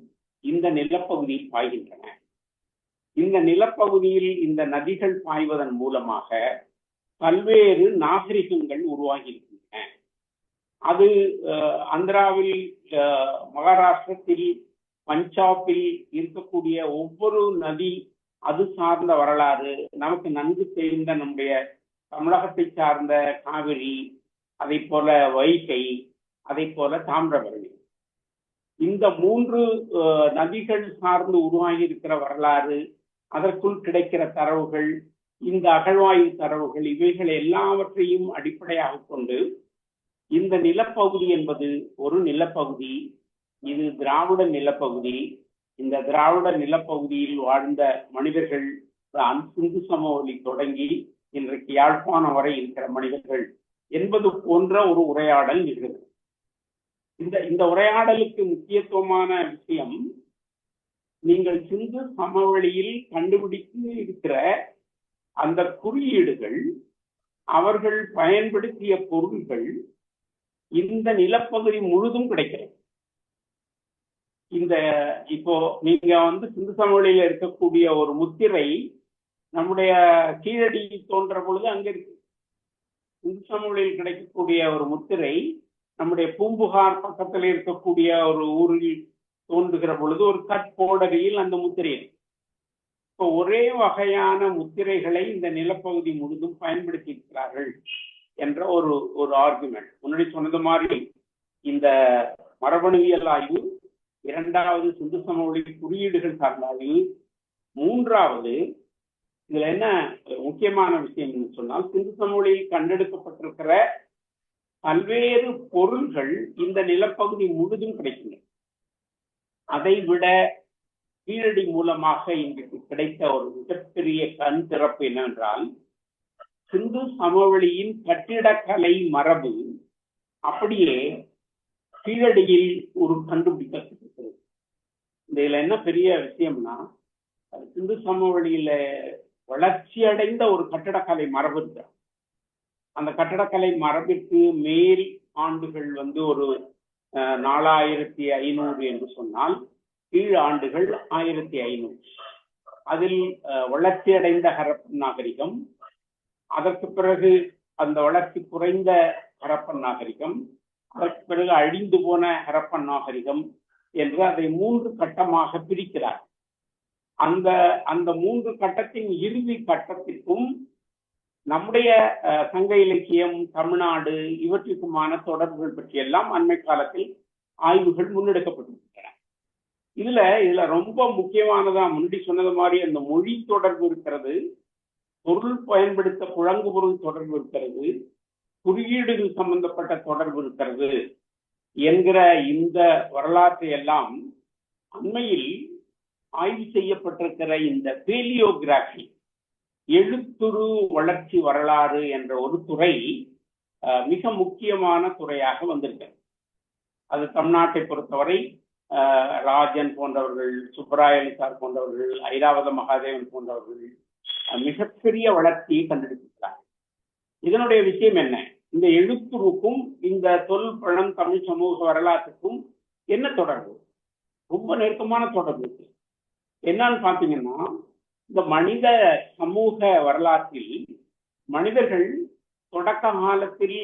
[SPEAKER 1] இந்த நிலப்பகுதியில் பாய்கின்றன. இந்த நிலப்பகுதியில் இந்த நதிகள் பாய்வதன் மூலமாக பல்வேறு நாகரிகங்கள் உருவாகி இருக்கின்றன. அது ஆந்திராவில், மகாராஷ்டிரத்தில், பஞ்சாபில் இருக்கக்கூடிய ஒவ்வொரு நதி அது சார்ந்த வரலாறு நமக்கு நன்கு தெரிந்த நம்முடைய தமிழகத்தை சார்ந்த காவிரி, அதை போல வைகை, அதை போல தாமிரபரணி, இந்த மூன்று நதிகள் சார்ந்து உருவாகி இருக்கிற வரலாறு, அதற்குள் கிடைக்கிற தரவுகள், இந்த அகழ்வாய்வு தரவுகள், இவைகள் எல்லாவற்றையும் அடிப்படையாக கொண்டு இந்த நிலப்பகுதி என்பது ஒரு நிலப்பகுதி. இது திராவிட நிலப்பகுதி. இந்த திராவிட நிலப்பகுதியில் வாழ்ந்த மனிதர்கள் சிந்து சமவெளி தொடங்கி இன்றைக்கு யாழ்ப்பாணம் வரை இருக்கிற மனிதர்கள் என்பது போன்ற ஒரு உரையாடல் நிகழ்கிறது. இந்த உரையாடலுக்கு முக்கியத்துவமான விஷயம், நீங்கள் சிந்து சமவெளியில் கண்டுபிடித்து இருக்கிற அந்த குறியீடுகள், அவர்கள் பயன்படுத்திய பொருள்கள் இந்த நிலப்பகுதி முழுதும் கிடைக்கிறது. இப்போ நீங்க சிந்து சமவெளியில இருக்கக்கூடிய ஒரு முத்திரை நம்முடைய கீழடி தோன்ற பொழுது அங்க இருக்கு. சிந்து சமவெளியில் கிடைக்கக்கூடிய ஒரு முத்திரை நம்முடைய பூம்புகார் பக்கத்தில் இருக்கக்கூடிய ஒரு ஊரில் தோன்றுகிற பொழுது ஒரு கற்போடகையில் அந்த முத்திரை. இப்போ ஒரே வகையான முத்திரைகளை இந்த நிலப்பகுதி முழுதும் பயன்படுத்தி இருக்கிறார்கள் என்ற ஒரு ஆர்குமெண்ட். முன்னாடி சொன்னது மாதிரி இந்த மரபணுவியல் ஆய்வு, இரண்டாவது சிந்து சமவெளி குறியீடுகள் சார்ந்த ஆய்வு, மூன்றாவது இதுல என்ன முக்கியமான விஷயம் என்று சொன்னால், சிந்து சமவெளியில் கண்டெடுக்கப்பட்டிருக்கிற பல்வேறு பொருள்கள் இந்த நிலப்பகுதி முழுதும் கிடைக்கின்றன. அதை விட கீழடி மூலமாக இன்றைக்கு கிடைத்த ஒரு மிகப்பெரிய கண் திறப்பு என்னவென்றால், சிந்து சமவெளியின் கட்டிடக்கலை மரபு அப்படியே கீழடியில் ஒரு கண்டுபிடிக்கப்பட்டிருக்கிறது. இதுல என்ன பெரிய விஷயம்னா, சிந்து சமவெளியில வளர்ச்சி அடைந்த ஒரு கட்டடக்கலை மரபு இருக்கு. அந்த கட்டடக்கலை மரபிற்கு மேல் ஆண்டுகள் ஒரு 4500 என்று சொன்னால், கீழ் ஆண்டுகள் 1500. அதில் வளர்ச்சி அடைந்த ஹரப்பன் நாகரிகம், அதற்கு பிறகு அந்த வளர்ச்சி குறைந்த ஹரப்பன் நாகரிகம், அதற்கு பிறகு அழிந்து போன ஹரப்பன் நாகரிகம் என்று அதை 3 கட்டமாக பிரிக்கிறார். அந்த 3 கட்டத்தின் இறுதி கட்டத்திற்கும் நம்முடைய சங்க இலக்கியம், தமிழ்நாடு இவற்றுக்குமான தொடர்புகள் பற்றியெல்லாம் அண்மை காலத்தில் ஆய்வுகள் முன்னெடுக்கப்பட்டிருக்கின்றன. இதுல ரொம்ப முக்கியமானதா முன்னாடி சொன்னது மாதிரி அந்த மொழி தொடர்பு இருக்கிறது, பொருள் பயன்படுத்த புழங்கு பொருள் தொடர்பு இருக்கிறது, குறியீடுகள் சம்பந்தப்பட்ட தொடர்பு இருக்கிறது என்கிற இந்த வரலாற்றை எல்லாம் அண்மையில் ஆய்வு செய்யப்பட்டிருக்கிற இந்த பேலியோகிராபி, எழுத்துரு வளர்ச்சி வரலாறு என்ற ஒரு துறை மிக முக்கியமான துறையாக வந்திருக்கிறது. அது தமிழ்நாட்டை பொறுத்தவரை ராஜன் போன்றவர்கள், சுப்பராயலு சார் போன்றவர்கள், ஐராவத மகாதேவன் போன்றவர்கள் மிகப்பெரிய வளர்ச்சியை கண்டெடுத்திருக்கிறார். இதனுடைய விஷயம் என்ன? இந்த எழுத்துருக்கும் இந்த தொல்பழம் தமிழ் சமூக வரலாற்றுக்கும் என்ன தொடர்பு? ரொம்ப நெருக்கமான தொடர்பு இருக்கு. என்னன்னு பாத்தீங்கன்னா, இந்த மனித சமூக வரலாற்றில் மனிதர்கள் தொடக்க காலத்தில்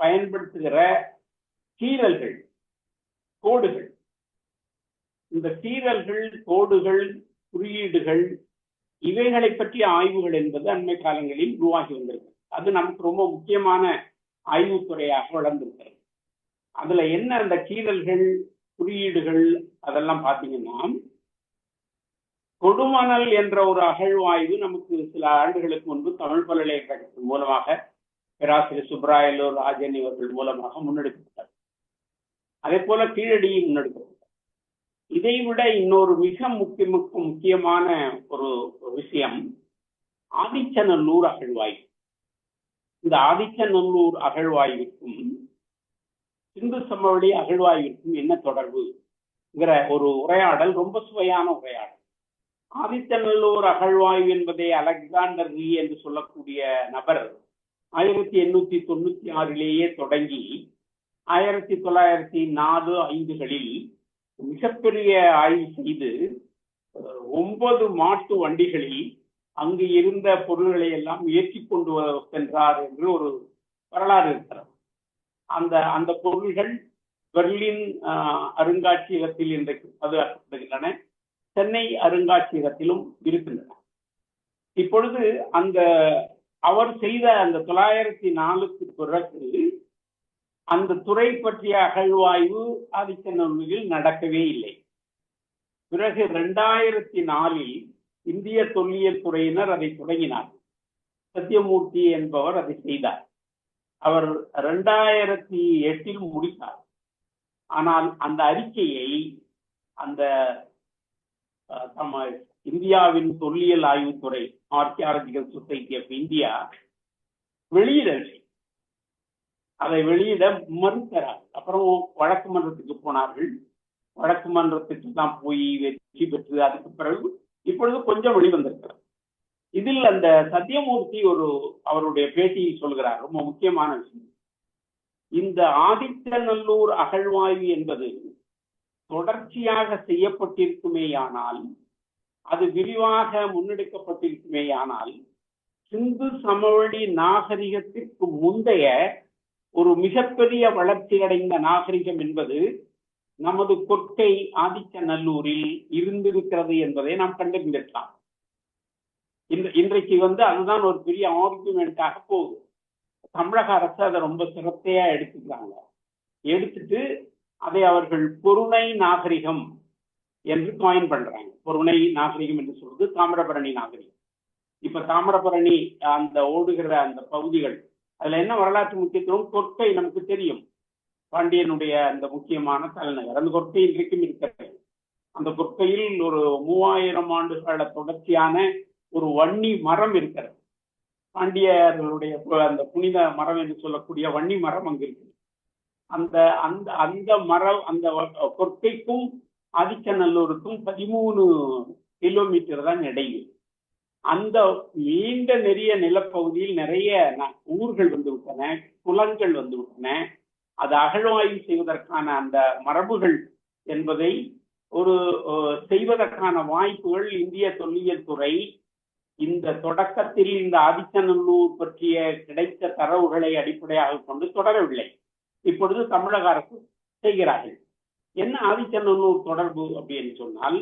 [SPEAKER 1] பயன்படுத்துகிற கீறல்கள், கோடுகள், இந்த கீறல்கள், கோடுகள், குறியீடுகள், இவைகளை பற்றிய ஆய்வுகள் என்பது அண்மை காலங்களில் உருவாகி வந்திருக்கு. அது நமக்கு ரொம்ப முக்கியமான ஆய்வுத்துறையாக வளர்ந்திருக்கிறது. அதுல என்ன அந்த கீறல்கள், குறியீடுகள் அதெல்லாம் பார்த்தீங்கன்னா, கொடுமணல் என்ற ஒரு அகழ்வாய்வு நமக்கு சில ஆண்டுகளுக்கு முன்பு தமிழ் பல்கலைக்கழகத்தின் மூலமாக பேராசிரியர் சுப்பராயலு, ராஜன் இவர்கள் மூலமாக முன்னெடுக்கப்பட்டார். அதே போல கீழடியில் முன்னெடுக்கப்பட்டார். இதை விட இன்னொரு மிக முக்கியமான ஒரு விஷயம் ஆதிச்சநல்லூர் அகழ்வாய்வு. இந்த ஆதிச்சநல்லூர் அகழ்வாய்வுக்கும் சிந்து சமவெளி அகழ்வாய்விற்கும் என்ன தொடர்புங்கிற ஒரு உரையாடல், ரொம்ப சுவையான உரையாடல். ஆதிச்சநல்லூர் அகழ்வாய்வு என்பதை அலெக்சாண்டர் ரீ என்று சொல்லக்கூடிய நபர் 1896 தொடங்கி 1904-05 மிகப்பெரிய ஆய்வு செய்து 9 மாட்டு வண்டிகளில் அங்கு இருந்த பொருள்களை எல்லாம் ஏற்றி கொண்டு சென்றார் என்று ஒரு வரலாறு இருக்கிறது. அந்த பொருள்கள் பெர்லின் அருங்காட்சியகத்தில் இன்றைக்கு பாதுகாக்கப்படுகின்றன, சென்னை அருங்காட்சியகத்திலும் இருக்கின்றன. இப்பொழுது அந்த அவர் செய்த அந்த 904க்கு பிறகு அந்த துறை பற்றிய அகழ்வாய்வு ஆதிச்சநல்லூரில் நடக்கவே இல்லை. பிறகு 2004 இந்திய தொல்லியல் துறையினர் அதை தொடங்கினார். சத்தியமூர்த்தி என்பவர் அதை செய்தார். அவர் 2008 முடித்தார். ஆனால் அந்த அறிக்கையை அந்த இந்தியாவின் தொல்லியல் ஆய்வுத்துறை, ஆர்கியாலஜிக்கல் சொசைட்டி ஆஃப் இந்தியா வெளியிடவில்லை. அதை வெளியிட மறுக்கிறார். அப்புறம் வழக்கு மன்றத்துக்கு போனார்கள். வழக்கு மன்றத்துக்கு தான் போய் வெற்றி பெற்று அதுக்கு பிறகு இப்பொழுது கொஞ்சம் வெளிவந்திருக்கிறது. இதில் அந்த சத்தியமூர்த்தி அவருடைய பேட்டியில் சொல்கிறார் ரொம்ப முக்கியமான விஷயம். இந்த ஆதிச்சநல்லூர் அகழ்வாய்வு என்பது தொடர்ச்சியாக செய்யப்பட்டிருக்குமேயானால், அது விரிவாக முன்னெடுக்கப்பட்டிருக்குமேயானால், சிந்து சமவெளி நாகரிகத்திற்கு முந்தைய ஒரு மிகப்பெரிய வளர்ச்சி அடைந்த நாகரிகம் என்பது நமது கொற்கை ஆதிச்சநல்லூரில் இருந்திருக்கிறது என்பதை நாம் கண்டறிந்திருக்கலாம். இன்றைக்கு அதுதான் ஒரு பெரிய ஆர்குமெண்டாக போகுது. தமிழக அரசு அதை ரொம்ப சிரத்தையா எடுத்துக்கிறாங்க. எடுத்துட்டு அதை அவர்கள் பொருணை நாகரிகம் என்று காயின் பண்றாங்க. பொருணை நாகரிகம் என்று சொல்றது தாமிரபரணி நாகரிகம். இப்ப தாமிரபரணி அந்த ஓடுகிற அந்த பகுதிகள், அதுல என்ன வரலாற்று முக்கியத்துவம்? கொற்கை நமக்கு தெரியும், பாண்டியனுடைய அந்த முக்கியமான தலைநகர். அந்த கொற்கை இன்றைக்கும் இருக்கிறது. அந்த கொற்கையில் ஒரு 3000 ஆண்டுகள தொடர்ச்சியான ஒரு வன்னி மரம் இருக்கிறது. பாண்டியர்களுடைய அந்த புனித மரம் என்று சொல்லக்கூடிய வன்னி மரம் அங்கு இருக்கு. அந்த அந்த அந்த மரம், அந்த கொற்கைக்கும் ஆதிச்சநல்லூருக்கும் 13 கிலோமீட்டர் தான் இடையில். அந்த நீண்ட நெறிய நிலப்பகுதியில் நிறைய ஊர்கள் வந்து விட்டன, குளங்கள் வந்து விட்டன. அது அகழ்வாய்வு செய்வதற்கான அந்த மரபுகள் என்பதை செய்வதற்கான வாய்ப்புகள் இந்திய தொல்லியல் துறை இந்த தொடக்கத்தில் இந்த ஆதிச்சநல்லூர் பற்றிய கிடைத்த தரவுகளை அடிப்படையாக கொண்டு தொடரவில்லை. இப்பொழுது தமிழக அரசு செய்கிறார்கள். என்ன ஆதிச்சநல்லூர் தொடர்பு அப்படின்னு சொன்னால்,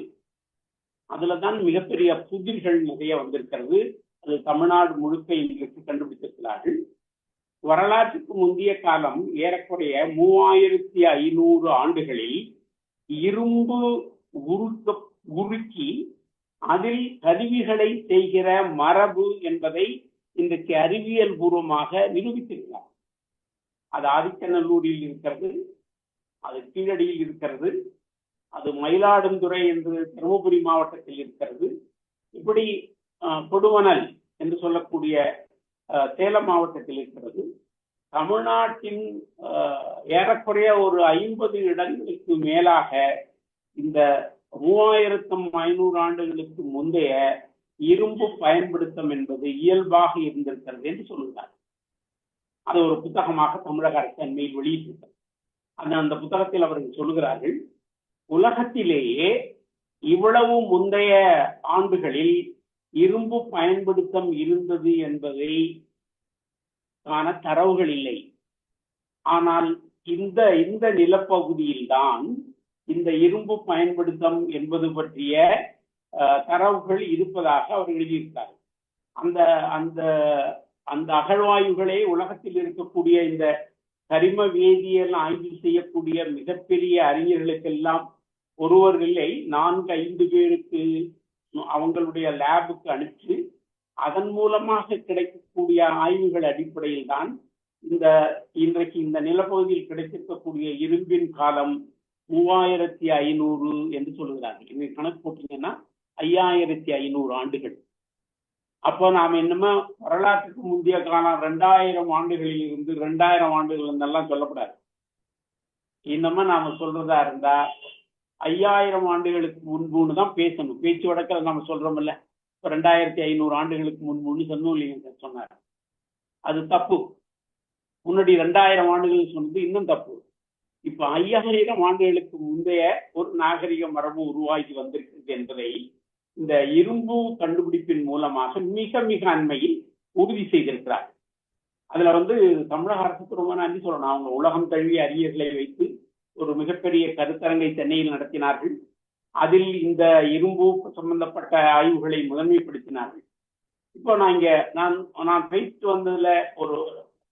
[SPEAKER 1] அதுலதான் மிகப்பெரிய புதிர்கள் நிறைய வந்திருக்கிறது. அது தமிழ்நாடு முழுக்க இன்றைக்கு கண்டுபிடித்திருக்கிறார்கள். வரலாற்றுக்கு முந்தைய காலம் ஏறக்குறைய 3500 ஆண்டுகளில் இரும்பு உருக்கி அதில் கருவிகளை செய்கிற மரபு என்பதை இன்றைக்கு அறிவியல் பூர்வமாக நிரூபித்திருக்கிறார். அது ஆதிச்சநல்லூரில் இருக்கிறது, அது கீழடியில் இருக்கிறது, அது மயிலாடுதுறை என்று தருமபுரி மாவட்டத்தில் இருக்கிறது. இப்படி கொடுவனல் என்று சொல்லக்கூடிய சேலம் மாவட்டத்தில் இருக்கிறது. தமிழ்நாட்டின் ஏறக்குறைய ஒரு 50 இடங்களுக்கு மேலாக இந்த 3500 ஆண்டுகளுக்கு முந்தைய இரும்பு பயன்படுத்தம் என்பது இயல்பாக இருந்திருக்கிறது என்று சொல்லுகிறார். அது ஒரு புத்தகமாக தமிழக அரசு அண்மையில் வெளியிட்டிருக்கிறது. அந்த புத்தகத்தில் அவர்கள் சொல்லுகிறார்கள், உலகத்திலேயே இவ்வளவு முந்தைய ஆண்டுகளில் இரும்பு பயன்படுத்தம் இருந்தது என்பதை காண தரவுகள் இல்லை. ஆனால் இந்த நிலப்பகுதியில் தான் இந்த இரும்பு பயன்படுத்தம் என்பது பற்றிய தரவுகள் இருப்பதாக அவர் எழுதியிருக்கிறார். அந்த அந்த அந்த அகழ்வாய்வுகளே உலகத்தில் இருக்கக்கூடிய இந்த கரிம வேதியியல் ஆய்வு செய்யக்கூடிய மிகப்பெரிய அறிஞர்களுக்கெல்லாம் ஒருவர் இல்லை 4-5 பேருக்கு அவங்களுடைய லேபுக்கு அனுப்பிச்சு அதன் மூலமாக கிடைக்கக்கூடிய ஆய்வுகள் அடிப்படையில் தான் இன்றைக்கு இந்த நிலப்பகுதியில் கிடைத்திருக்கக்கூடிய இரும்பின் காலம் 3500 என்று சொல்லுகிறார்கள். இன்னைக்கு கணக்கு போட்டீங்கன்னா 5500 ஆண்டுகள். அப்போ நாம் என்னமோ வரலாற்றுக்கு முந்தைய காலம் 2000 ஆண்டுகளில் இருந்து 2000 ஆண்டுகள் இருந்தெல்லாம் சொல்லப்படாது. இன்னமும் நாம சொல்றதா இருந்தா 5000 ஆண்டுகளுக்கு முன்புன்னு தான் பேசணும். பேச்சு வழக்கில் நம்ம சொல்றோம்ல, இப்போ 2500 ஆண்டுகளுக்கு முன்புன்னு சண்முகலிங்கம் சொன்னார். அது தப்பு. முன்னாடி 2000 ஆண்டுகள் சொன்னது இன்னும் தப்பு. இப்ப 5000 ஆண்டுகளுக்கு முந்தைய ஒரு நாகரிக மரபு உருவாகி வந்திருக்கிறது என்பதை இந்த இரும்பு கண்டுபிடிப்பின் மூலமாக மிக மிக அண்மையில் உறுதி செய்திருக்கிறார். அதுல தமிழக அரசுக்கு ரொம்ப நன்றி சொல்லணும். அவங்க உலகம் தழுவிய அறிஞர்களை வைத்து ஒரு மிகப்பெரிய கருத்தரங்கை சென்னையில் நடத்தினார்கள். அதில் இந்த இரும்பு சம்பந்தப்பட்ட ஆய்வுகளை முதன்மைப்படுத்தினார்கள். இப்போ நான் பேசிட்டு வந்ததுல ஒரு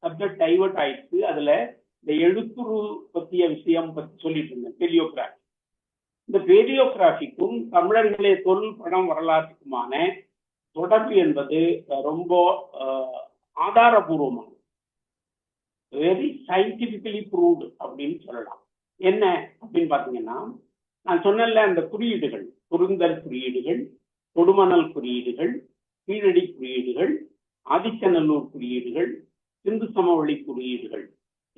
[SPEAKER 1] சப்ஜெக்ட் டைவர்ட் ஆயிடுச்சு. அதுல இந்த எழுத்துரு பற்றிய விஷயம் பற்றி சொல்லிட்டு இருந்தேன், பெரியோகிராஃபி. இந்த பெரியோகிராஃபிக்கும் தமிழர்களே தொழில் படம் வரலாற்றுக்குமான தொடர்பு என்பது ரொம்ப ஆதாரபூர்வமானது, வெரி சயின்டிபிக்கலி ப்ரூவ்டு அப்படின்னு சொல்லலாம். என்ன அப்படின்னு பாத்தீங்கன்னா, நான் சொன்னேன்ல அந்த குறியீடுகள், குறுந்தல் குறியீடுகள், கொடுமணல் குறியீடுகள், கீழடி குறியீடுகள், ஆதிச்சநல்லூர் குறியீடுகள், சிந்து சமவெளி குறியீடுகள்,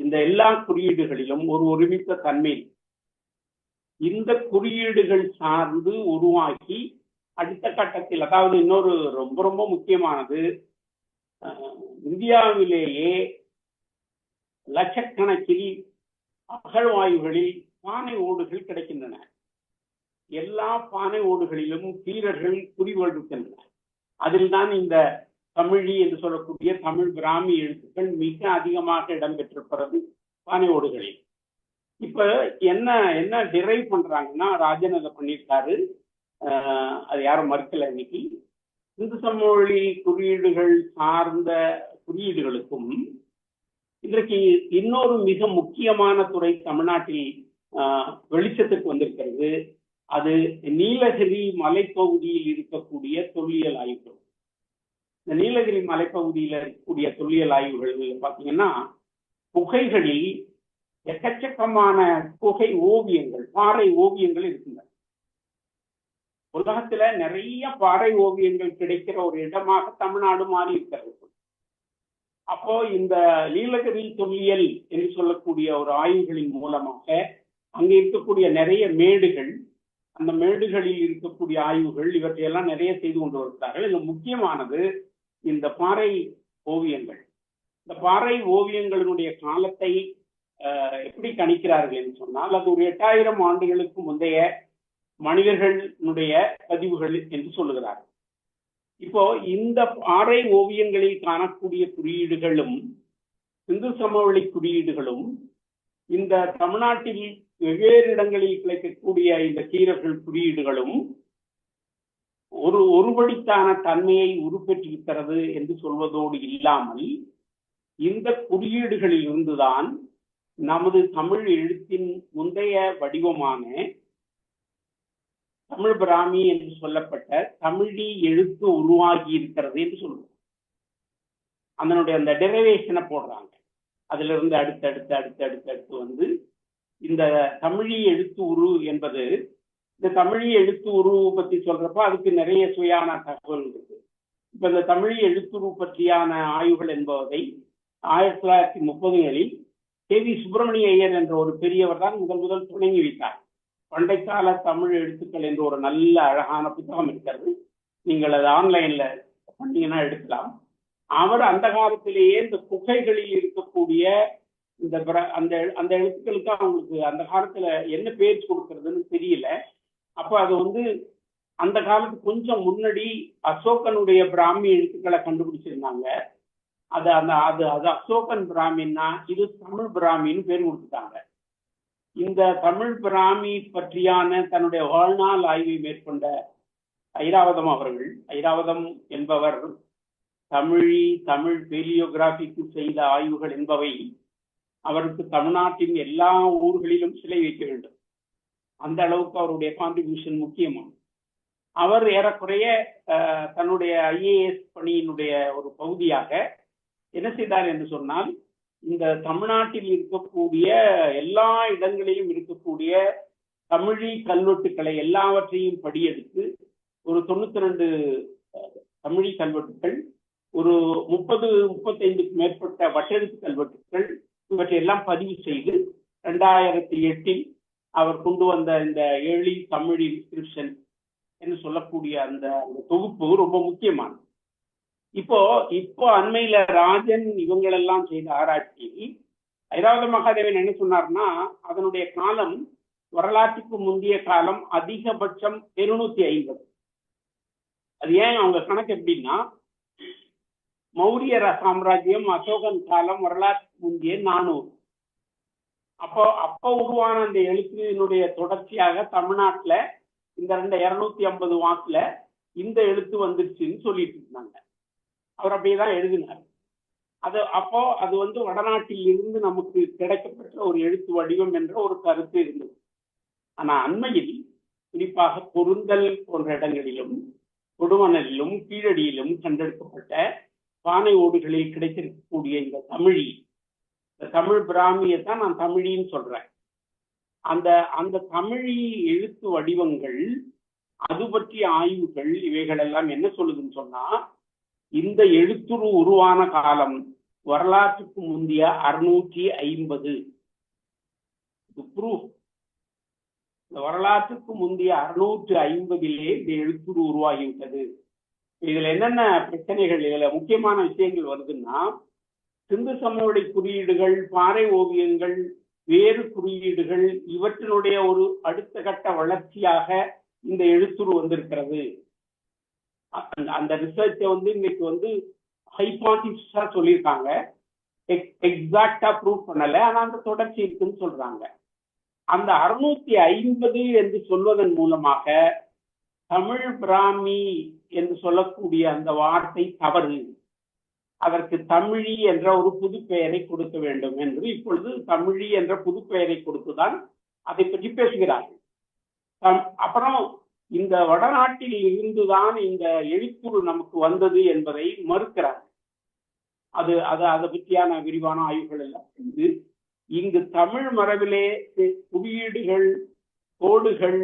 [SPEAKER 1] இந்த எல்லா குறியீடுகளிலும் ஒரு ஒருமித்த தன்மை. இந்த குறியீடுகள் சார்ந்து உருவாக்கி அடுத்த கட்டத்தில், அதாவது இன்னொரு ரொம்ப ரொம்ப முக்கியமானது, இந்தியாவிலேயே லட்சக்கணக்கில் அகழ்வாய்வுகளில் பானை ஓடுகள் கிடைக்கின்றன. எல்லா பானை ஓடுகளிலும் கீரர்கள் குறிவெடுக்கின்றன. அதில் தான் இந்த தமிழி என்று சொல்லக்கூடிய தமிழ் பிராமி எழுத்துக்கள் மிக அதிகமாக இடம்பெற்றிருக்கிறது பானை ஓடுகளில். இப்ப என்ன டிரைவ் பண்றாங்கன்னா, ராஜன் அதை பண்ணியிருக்காரு, அது யாரும் மறுக்கல. இன்னைக்கு இந்து சமவெளி குறியீடுகள் சார்ந்த குறியீடுகளுக்கும் இன்றைக்கு இன்னொரு மிக முக்கியமான துறை தமிழ்நாட்டில் வெளிச்சத்துக்கு வந்திருக்கிறது. அது நீலகிரி மலைப்பகுதியில் இருக்கக்கூடிய தொல்லியல் ஆய்வுகள். இந்த நீலகிரி மலைப்பகுதியில் இருக்கக்கூடிய தொல்லியல் ஆய்வுகள் பார்த்தீங்கன்னா, குகைகளில் எக்கச்சக்கமான குகை ஓவியங்கள், பாறை ஓவியங்கள் இருக்கின்றன. உலகத்துல நிறைய பாறை ஓவியங்கள் கிடைக்கிற ஒரு இடமாக தமிழ்நாடு மாறி இருக்கிறது. அப்போ இந்த நீலகிரி தொல்லியல் என்று சொல்லக்கூடிய ஒரு ஆய்வுகளின் மூலமாக அங்கே இருக்கக்கூடிய நிறைய மேடுகள், அந்த மேடுகளில் இருக்கக்கூடிய ஆய்வுகள், இவற்றையெல்லாம் நிறைய செய்து கொண்டு வருகிறார்கள். இது முக்கியமானது இந்த பாறை ஓவியங்கள். இந்த பாறை ஓவியங்களினுடைய காலத்தை எப்படி கணிக்கிறார்கள் என்று சொன்னால், அது ஒரு 8000 ஆண்டுகளுக்கு முந்தைய மனிதர்களுடைய பதிவுகள் என்று சொல்லுகிறார்கள். இப்போ இந்த பாறை ஓவியங்களில் காணக்கூடிய குறியீடுகளும் இந்து சமவெளி குறியீடுகளும் இந்த தமிழ்நாட்டில் வெவ்வேறு இடங்களில் கிடைக்கக்கூடிய இந்த கீரர்கள் குறியீடுகளும் ஒருபடித்தான தன்மையை உருப்பெற்றிருக்கிறது என்று சொல்வதோடு இல்லாமல், இந்த குறியீடுகளில் இருந்துதான் நமது தமிழ் எழுத்தின் முந்தைய வடிவமான தமிழ் பிராமி என்று சொல்லப்பட்ட தமிழி எழுத்து உருவாகி இருக்கிறது என்று சொல்லுவோம். அதனுடைய அந்த டெரிவேஷனை போடுறாங்க. அதிலிருந்து அடுத்து வந்து இந்த தமிழி எழுத்து உரு என்பது, இந்த தமிழி எழுத்து உரு பத்தி சொல்றப்ப அதுக்கு நிறைய சுயான தகவல் இருக்கு. இப்ப இந்த தமிழி எழுத்துரு பற்றியான ஆய்வுகள் என்பதை 1930களில் கே.வி. சுப்பிரமணிய ஐயர் என்ற ஒரு பெரியவர் தான் முதல் தொடங்கி வைத்தார். பண்டைக்கால தமிழ் எழுத்துக்கள் என்ற ஒரு நல்ல அழகான புத்தகம் இருக்கிறது. நீங்கள் அது ஆன்லைன்ல பண்ணீங்கன்னா எடுக்கலாம். அவர் அந்த காலத்திலேயே இந்த குகைகளில் இருக்கக்கூடிய இந்த அந்த எழுத்துக்களுக்கு அவங்களுக்கு அந்த காலத்துல என்ன பேர் கொடுக்கறதுன்னு தெரியல. அப்ப அது வந்து அந்த காலத்துக்கு கொஞ்சம் முன்னாடி அசோகனுடைய பிராமி எழுத்துக்களை கண்டுபிடிச்சிருந்தாங்க. அது அசோகன் பிராமின்னா இது தமிழ் பிராமின்னு பேர் கொடுத்துட்டாங்க. இந்த தமிழ் பிராமி பற்றியான தன்னுடைய வாழ்நாள் ஆய்வை மேற்கொண்ட ஐராவதம் அவர்கள், ஐராவதம் என்பவர் தமிழ் பேலியோகிராபிக்கு செய்த ஆய்வுகள் என்பவை அவருக்கு தமிழ்நாட்டின் எல்லா ஊர்களிலும் சிலை வைக்க வேண்டும். அந்த அளவுக்கு அவருடைய கான்ட்ரிபியூஷன் முக்கியமானது. அவர் ஏறக்குறைய தன்னுடைய ஐஏஎஸ் பணியினுடைய ஒரு பகுதியாக என்ன செய்தார் என்று சொன்னால், இந்த தமிழ்நாட்டில் இருக்கக்கூடிய எல்லா இடங்களிலும் இருக்கக்கூடிய தமிழி கல்வெட்டுக்களை எல்லாவற்றையும் படியெடுத்து ஒரு 92 தமிழி கல்வெட்டுக்கள், ஒரு 30-35க்கு மேற்பட்ட வட்டெழுத்து கல்வெட்டுக்கள், இவற்றையெல்லாம் பதிவு செய்து 2008 அவர் கொண்டு வந்த இந்த ஏர்லி தமிழ் இன்ஸ்கிரிப்ஷன் என்று சொல்லக்கூடிய அந்த தொகுப்பு ரொம்ப முக்கியமானது. இப்போ அண்மையில ராஜன் இவங்களெல்லாம் செய்த ஆராய்ச்சி, ஐராவத மகாதேவன் என்ன சொன்னார்னா, அதனுடைய காலம் வரலாற்றுக்கு முந்தைய காலம் அதிகபட்சம் 250. அது ஏன் அவங்க கணக்கு எப்படின்னா, மௌரிய சாம்ராஜ்யம் அசோகன் காலம் வரலாற்றுக்கு முந்தைய 400. அப்போ உருவான அந்த எழுத்தினுடைய தொடர்ச்சியாக தமிழ்நாட்டுல இந்த 250 வாக்குல இந்த எழுத்து வந்துருச்சுன்னு சொல்லிட்டு இருந்தாங்க. அவர் அப்படியேதான் எழுதினார். அது வந்து வடநாட்டில் இருந்து நமக்கு கிடைக்கப்பட்ட ஒரு எழுத்து வடிவம் என்ற ஒரு கருத்து இருந்தது. ஆனா அண்மையில் குறிப்பாக பொருந்தல் போன்ற இடங்களிலும் கொடுமணலிலும் கீழடியிலும் கண்டெடுக்கப்பட்ட பானை ஓடுகளில் கிடைத்திருக்கக்கூடிய இந்த தமிழ் பிராமியத்தான் நான் தமிழின்னு சொல்றேன். அந்த தமிழி எழுத்து வடிவங்கள், அது பற்றிய ஆய்வுகள், இவைகள் எல்லாம் என்ன சொல்லுதுன்னு சொன்னா, இந்த எழுத்துரு உருவான காலம் வரலாற்றுக்கு முந்தைய 650. வரலாற்றுக்கு முந்தைய 650லே இந்த எழுத்துரு உருவாகிவிட்டது. இதுல என்னென்ன பிரச்சனைகள், இதுல முக்கியமான விஷயங்கள் வருதுன்னா, சிந்து சமவெளி குறியீடுகள், பாறை ஓவியங்கள், வேறு குறியீடுகள், இவற்றினுடைய ஒரு அடுத்த கட்ட வளர்ச்சியாக இந்த எழுத்துரு வந்திருக்கிறது. அந்த ரிசர்ச்சை வந்து இன்னைக்கு வந்து ஹைபாதிசிஸா சொல்லியிருக்காங்க, எக்ஸாக்டா ப்ரூவ் பண்ணல, ஆனா அந்த தொடர்ச்சி இருக்குன்னு சொல்றாங்க. அந்த 650 என்று சொல்வதன் மூலமாக தமிழ் பிராமி என்று சொல்லக்கூடிய அந்த வார்த்தை தவறு. அதற்கு தமிழி என்ற ஒரு புது பெயரை கொடுக்க வேண்டும் என்று இப்பொழுது தமிழி என்ற புது பெயரை கொடுத்துதான் அதை பற்றி பேசுகிறார்கள். அப்புறம் இந்த வடநாட்டில் இருந்துதான் இந்த எழுத்துரு நமக்கு வந்தது என்பதை மறுக்கிறார். அதை பற்றியான விரிவான ஆய்வுகள் எல்லாம் செய்து இங்கு தமிழ் மரபிலே குறியீடுகள், கோடுகள்,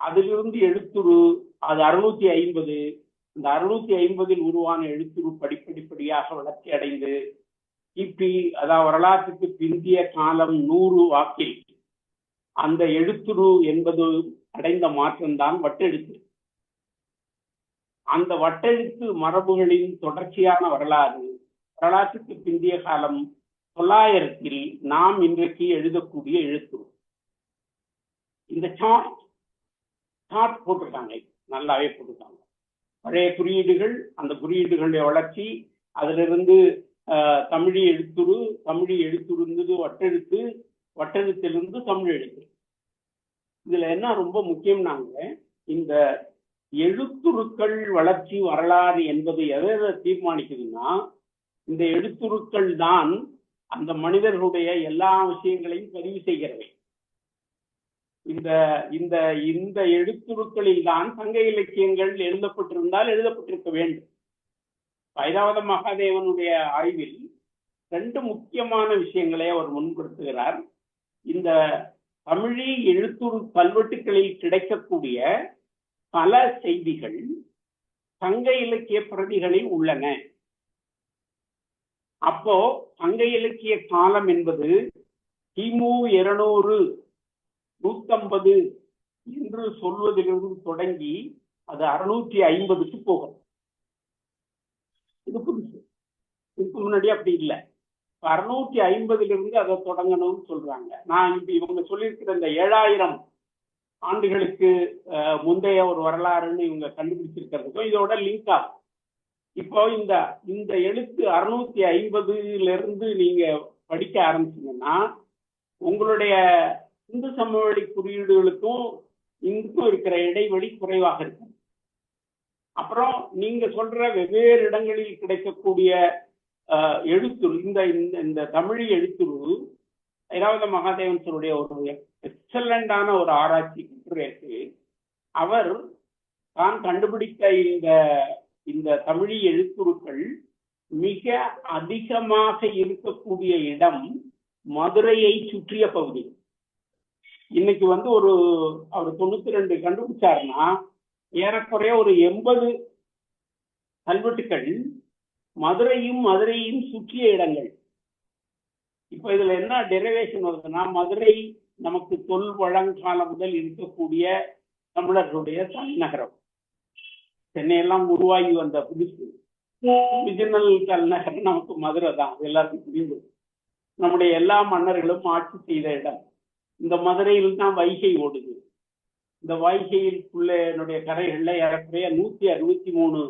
[SPEAKER 1] அதிலிருந்து எழுத்துரு, அது 650. இந்த 650 உருவான எழுத்துரு படிப்படியாக வளர்ச்சி அடைந்து கிபி, அதாவது வரலாற்றுக்கு பிந்திய காலம் 100 வாக்கில் அந்த எழுத்துரு என்பது அடைந்த மாற்றம்தான் வட்டெழுத்து. அந்த வட்டெழுத்து மரபுகளின் தொடர்ச்சியான வரலாற்றுக்கு பிந்திய காலம் 900 நாம் இன்றைக்கு எழுதக்கூடிய எழுத்துரு. இந்த சார்ட் போட்டிருக்காங்க, நல்லாவே போட்டிருக்காங்க. பழைய குறியீடுகள், அந்த குறியீடுகளுடைய வளர்ச்சி, அதிலிருந்து தமிழி எழுத்துரு வட்டெழுத்து, வட்டெழுத்திலிருந்து தமிழ் எழுத்து. இதுல என்ன ரொம்ப முக்கியம்னாங்க, இந்த எழுத்துருக்கள் வளர்ச்சி வரலாறு என்பது எதை தீர்மானிக்குதுன்னா, இந்த எழுத்துருக்கள் தான் அந்த மனிதர்களுடைய எல்லா விஷயங்களையும் பதிவு செய்கிறவை. இந்த எழுத்துருக்களில் தான் சங்க இலக்கியங்கள் எழுதப்பட்டிருந்தால் எழுதப்பட்டிருக்க வேண்டும். ஐராவத மகாதேவனுடைய ஆய்வில் ரெண்டு முக்கியமான விஷயங்களை அவர் முன்படுத்துகிறார். இந்த தமிழி எழுத்துரு கல்வெட்டுகளில் கிடைக்கக்கூடிய பல செய்திகள் சங்க இலக்கிய பிரதிகளில் உள்ளன. அப்போ சங்க இலக்கிய காலம் என்பது கிமு 200 150 என்று சொல்வதிலிருந்து தொடங்கி அது 650க்கு போகும். இது புதுசு. இதுக்கு முன்னாடி அப்படி இல்லை. 650 அதை தொடங்கணும்னு சொல்றாங்க. நான் இப்ப இவங்க சொல்லியிருக்கிற இந்த 7000 ஆண்டுகளுக்கு முந்தைய ஒரு வரலாறுன்னு இவங்க கண்டுபிடிச்சிருக்கிறதுக்கும் இதோட லிங்க் ஆகும். இப்போ இந்த எழுத்து 650 நீங்க படிக்க ஆரம்பிச்சீங்கன்னா உங்களுடைய இந்து சமவெளி குறியீடுகளுக்கும் இங்கும் இருக்கிற இடைவெளி குறைவாக இருக்கும். அப்புறம் நீங்க சொல்ற வெவ்வேறு இடங்களில் கிடைக்கக்கூடிய எழுத்துரு இந்த தமிழ் எழுத்துரு ஐராவத மகாதேவன் சாருடைய ஒரு எக்ஸலண்டான ஒரு ஆராய்ச்சி கட்டுரைக்கு அவர் தான் கண்டுபிடித்த இந்த தமிழ் எழுத்துருக்கள் மிக அதிகமாக இருக்கக்கூடிய இடம் மதுரையை சுற்றிய பகுதி. இன்னைக்கு அவர் 92 கண்டுபிடிச்சாருன்னா ஏறக்குறைய ஒரு 80 கல்வெட்டுக்கள் மதுரையும் சுற்றிய இடங்கள். இப்ப இதுல என்ன டெரிவேஷன் வருதுன்னா, மதுரை நமக்கு தொல் வழங்காலம் முதல் இருக்கக்கூடிய தமிழர்களுடைய தலைநகரம். சென்னையெல்லாம் உருவாகி வந்த புதுசு ஒரிஜினல் தலைநகரம் நமக்கு மதுரை தான். எல்லாருக்கும் புரிந்து நம்முடைய எல்லா மன்னர்களும் ஆட்சி செய்த இடம். இந்த மதுரையில் தான் வைகை ஓடுது. இந்த வைகையிலுள்ள என்னுடைய கரைகள்ல ஏறக்குறைய 163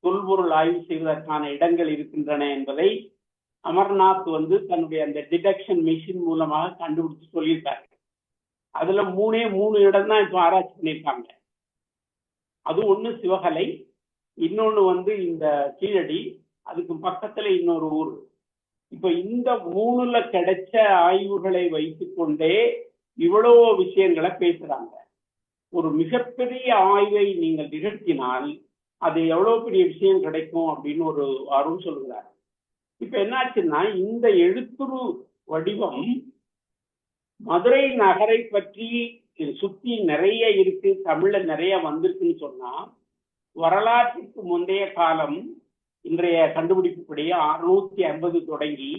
[SPEAKER 1] தொல்பொருள் ஆய்வு செய்வதற்கான இடங்கள் இருக்கின்றன என்பதை அமர்நாத் தன்னுடைய அந்த டிடெக்ஷன் மிஷின் மூலமாக கண்டுபிடிச்சு சொல்லியிருக்காங்க. அதுல 3 இடம் தான் இப்போ ஆராய்ச்சி பண்ணியிருக்காங்க. அது ஒண்ணு சிவகலை, இன்னொன்னு இந்த கீழடி, அதுக்கு பக்கத்துல இன்னொரு ஊர். இப்ப இந்த 3ல கிடைச்ச ஆய்வுகளை வைத்துக்கொண்டே இவ்வளவு விஷயங்களை பேசுறாங்க. ஒரு மிகப்பெரிய ஆய்வை நீங்கள் நிகழ்த்தினால் அது எவ்வளவு பெரிய விஷயம் கிடைக்கும் அப்படின்னு ஒரு ஆர்வம் சொல்கிறார். இப்ப என்னாச்சுன்னா, இந்த எழுத்துரு வடிவம் மதுரை நகரை பற்றி சுத்தி நிறைய இருக்கு, தமிழ்ல நிறைய வந்திருக்குன்னு சொன்னா, வரலாற்றுக்கு முந்தைய காலம் இன்றைய கண்டுபிடிப்புப்படி 650 தொடங்கி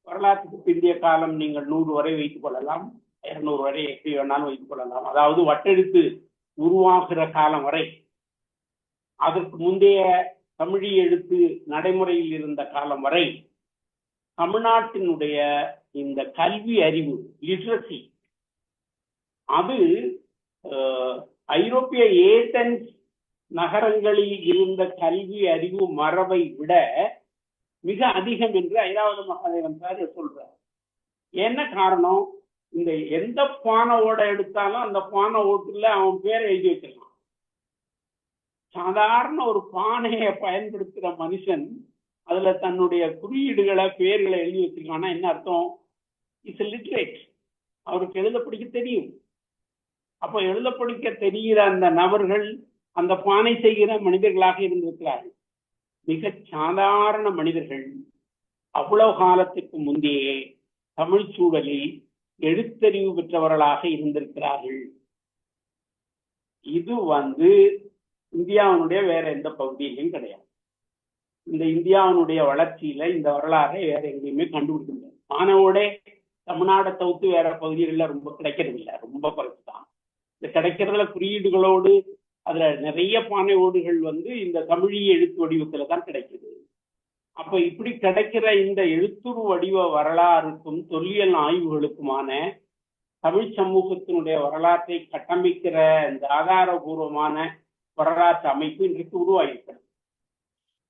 [SPEAKER 1] வரலாற்றுக்கு பிந்தைய காலம் நீங்கள் 100 வரை வைத்துக் கொள்ளலாம், 200 வரை எப்படி வேணாலும் வைத்துக் கொள்ளலாம். அதாவது வட்டெழுத்து உருவாகிற காலம் வரை, அதற்கு முந்தைய தமிழி எழுத்து நடைமுறையில் இருந்த காலம் வரை தமிழ்நாட்டினுடைய இந்த கல்வி அறிவு, லிட்ரசி, அது ஐரோப்பிய ஏதென்ஸ் நகரங்களில் இருந்த கல்வி அறிவு மரபை விட மிக அதிகம் என்று ஐராவத மகாதேவன் சார் சொல்றார். என்ன காரணம்? இந்த எந்த பானை ஓட எடுத்தாலும் அந்த பானை ஓட்டுல அவன் பேரை எழுதி வச்சிருக்கான். சாதாரண ஒரு பானையை பயன்படுத்துகிற மனுஷன் அதுல தன்னுடைய குறியீடுகளை பேர்களை எழுதி வச்சிருக்கான்னா என்ன அர்த்தம்? It's literate. அவருக்கு எழுத படிக்க தெரியும். அப்போ எழுத படிக்க தெரிகிற அந்த நபர்கள் அந்த பானை செய்கிற மனிதர்களாக இருந்திருக்கிறார்கள். மிக சாதாரண மனிதர்கள் அவ்வளவு காலத்துக்கு முந்தையே தமிழ் சூழலில் எழுத்தறிவு பெற்றவர்களாக இருந்திருக்கிறார்கள். இது இந்தியாவினுடைய வேற எந்த பகுதியிலையும் கிடையாது. இந்த இந்தியாவினுடைய வளர்ச்சியில இந்த வரலாறை வேற எங்கேயுமே கண்டுபிடிக்க முடியாது. ஆனவோட தமிழ்நாடை தவிர்த்து வேற பகுதிகளில் ரொம்ப கிடைக்கிறது இல்லை, ரொம்ப குறைச்சு தான். இந்த கிடைக்கிறதுல குறியீடுகளோடு அதுல நிறைய பானை ஓடுகள் இந்த தமிழி எழுத்து வடிவத்துல தான் கிடைக்குது. அப்ப இப்படி கிடைக்கிற இந்த எழுத்துரு வடிவ வரலாறுக்கும் தொல்லியல் ஆய்வுகளுக்குமான தமிழ் சமூகத்தினுடைய வரலாற்றை கட்டமைக்கிற இந்த ஆதாரபூர்வமான வரலாற்று அமைப்பு இன்றைக்கு உருவாகிருக்கிறது.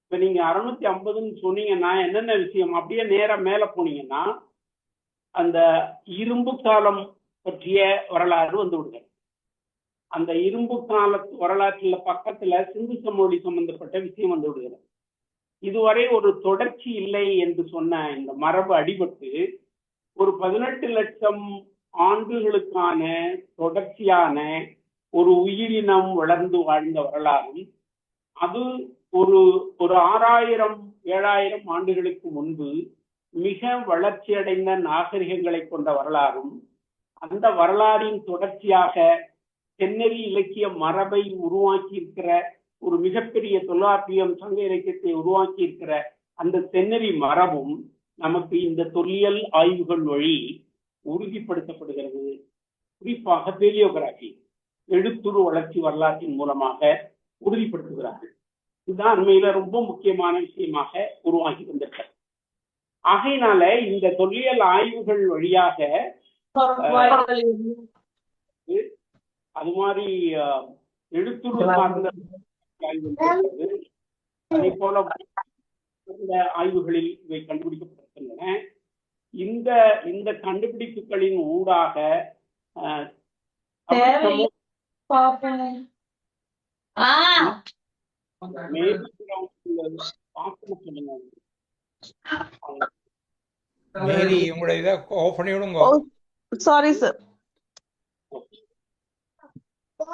[SPEAKER 1] இப்ப நீங்க 650ன்னு சொன்னீங்கன்னா என்னென்ன விஷயம்? அப்படியே நேரம் மேல போனீங்கன்னா அந்த இரும்பு காலம் பற்றிய வரலாறு விடுங்க. அந்த இரும்பு காலத்து வரலாற்றுல பக்கத்துல சிந்து சமவெளி சம்பந்தப்பட்ட விஷயம் விடுகிறது. இதுவரை ஒரு தொடர்ச்சி இல்லை என்று சொன்ன இந்த மரபு அடிபட்டு ஒரு 18 லட்சம் ஆண்டுகளுக்கான தொடர்ச்சியான ஒரு உயிரினம் வளர்ந்து வாழ்ந்த வரலாறும், அது ஒரு 6000 7000 ஆண்டுகளுக்கு முன்பு மிக வளர்ச்சியடைந்த நாகரிகங்களை கொண்ட வரலாறும், அந்த வரலாறின் தொடர்ச்சியாக செந்நெறி இலக்கிய மரபை உருவாக்கி இருக்கிற ஒரு மிகப்பெரிய தொல்காப்பியம் சங்க இலக்கியத்தை உருவாக்கி இருக்கிற அந்த செந்நெறி மரபும் நமக்கு இந்த தொல்லியல் ஆய்வுகள் வழி உறுதிப்படுத்தப்படுகிறது. குறிப்பாக பேலியோகிராபி, எழுத்துரு வளர்ச்சி வரலாற்றின் மூலமாக உறுதிப்படுத்துகிறார்கள். இதுதான் உண்மையில ரொம்ப முக்கியமான விஷயமாக உருவாகி வந்திருக்கிறது. ஆகையினால இந்த தொல்லியல் ஆய்வுகள் வழியாக அது மாதிரி எழுத்துரு சார்ந்த அதே போல ஆய்வுகளில் இவை கண்டுபிடிக்கப்பட்டிருக்கின்றன. இந்த கண்டுபிடிப்புகளின் ஊடாக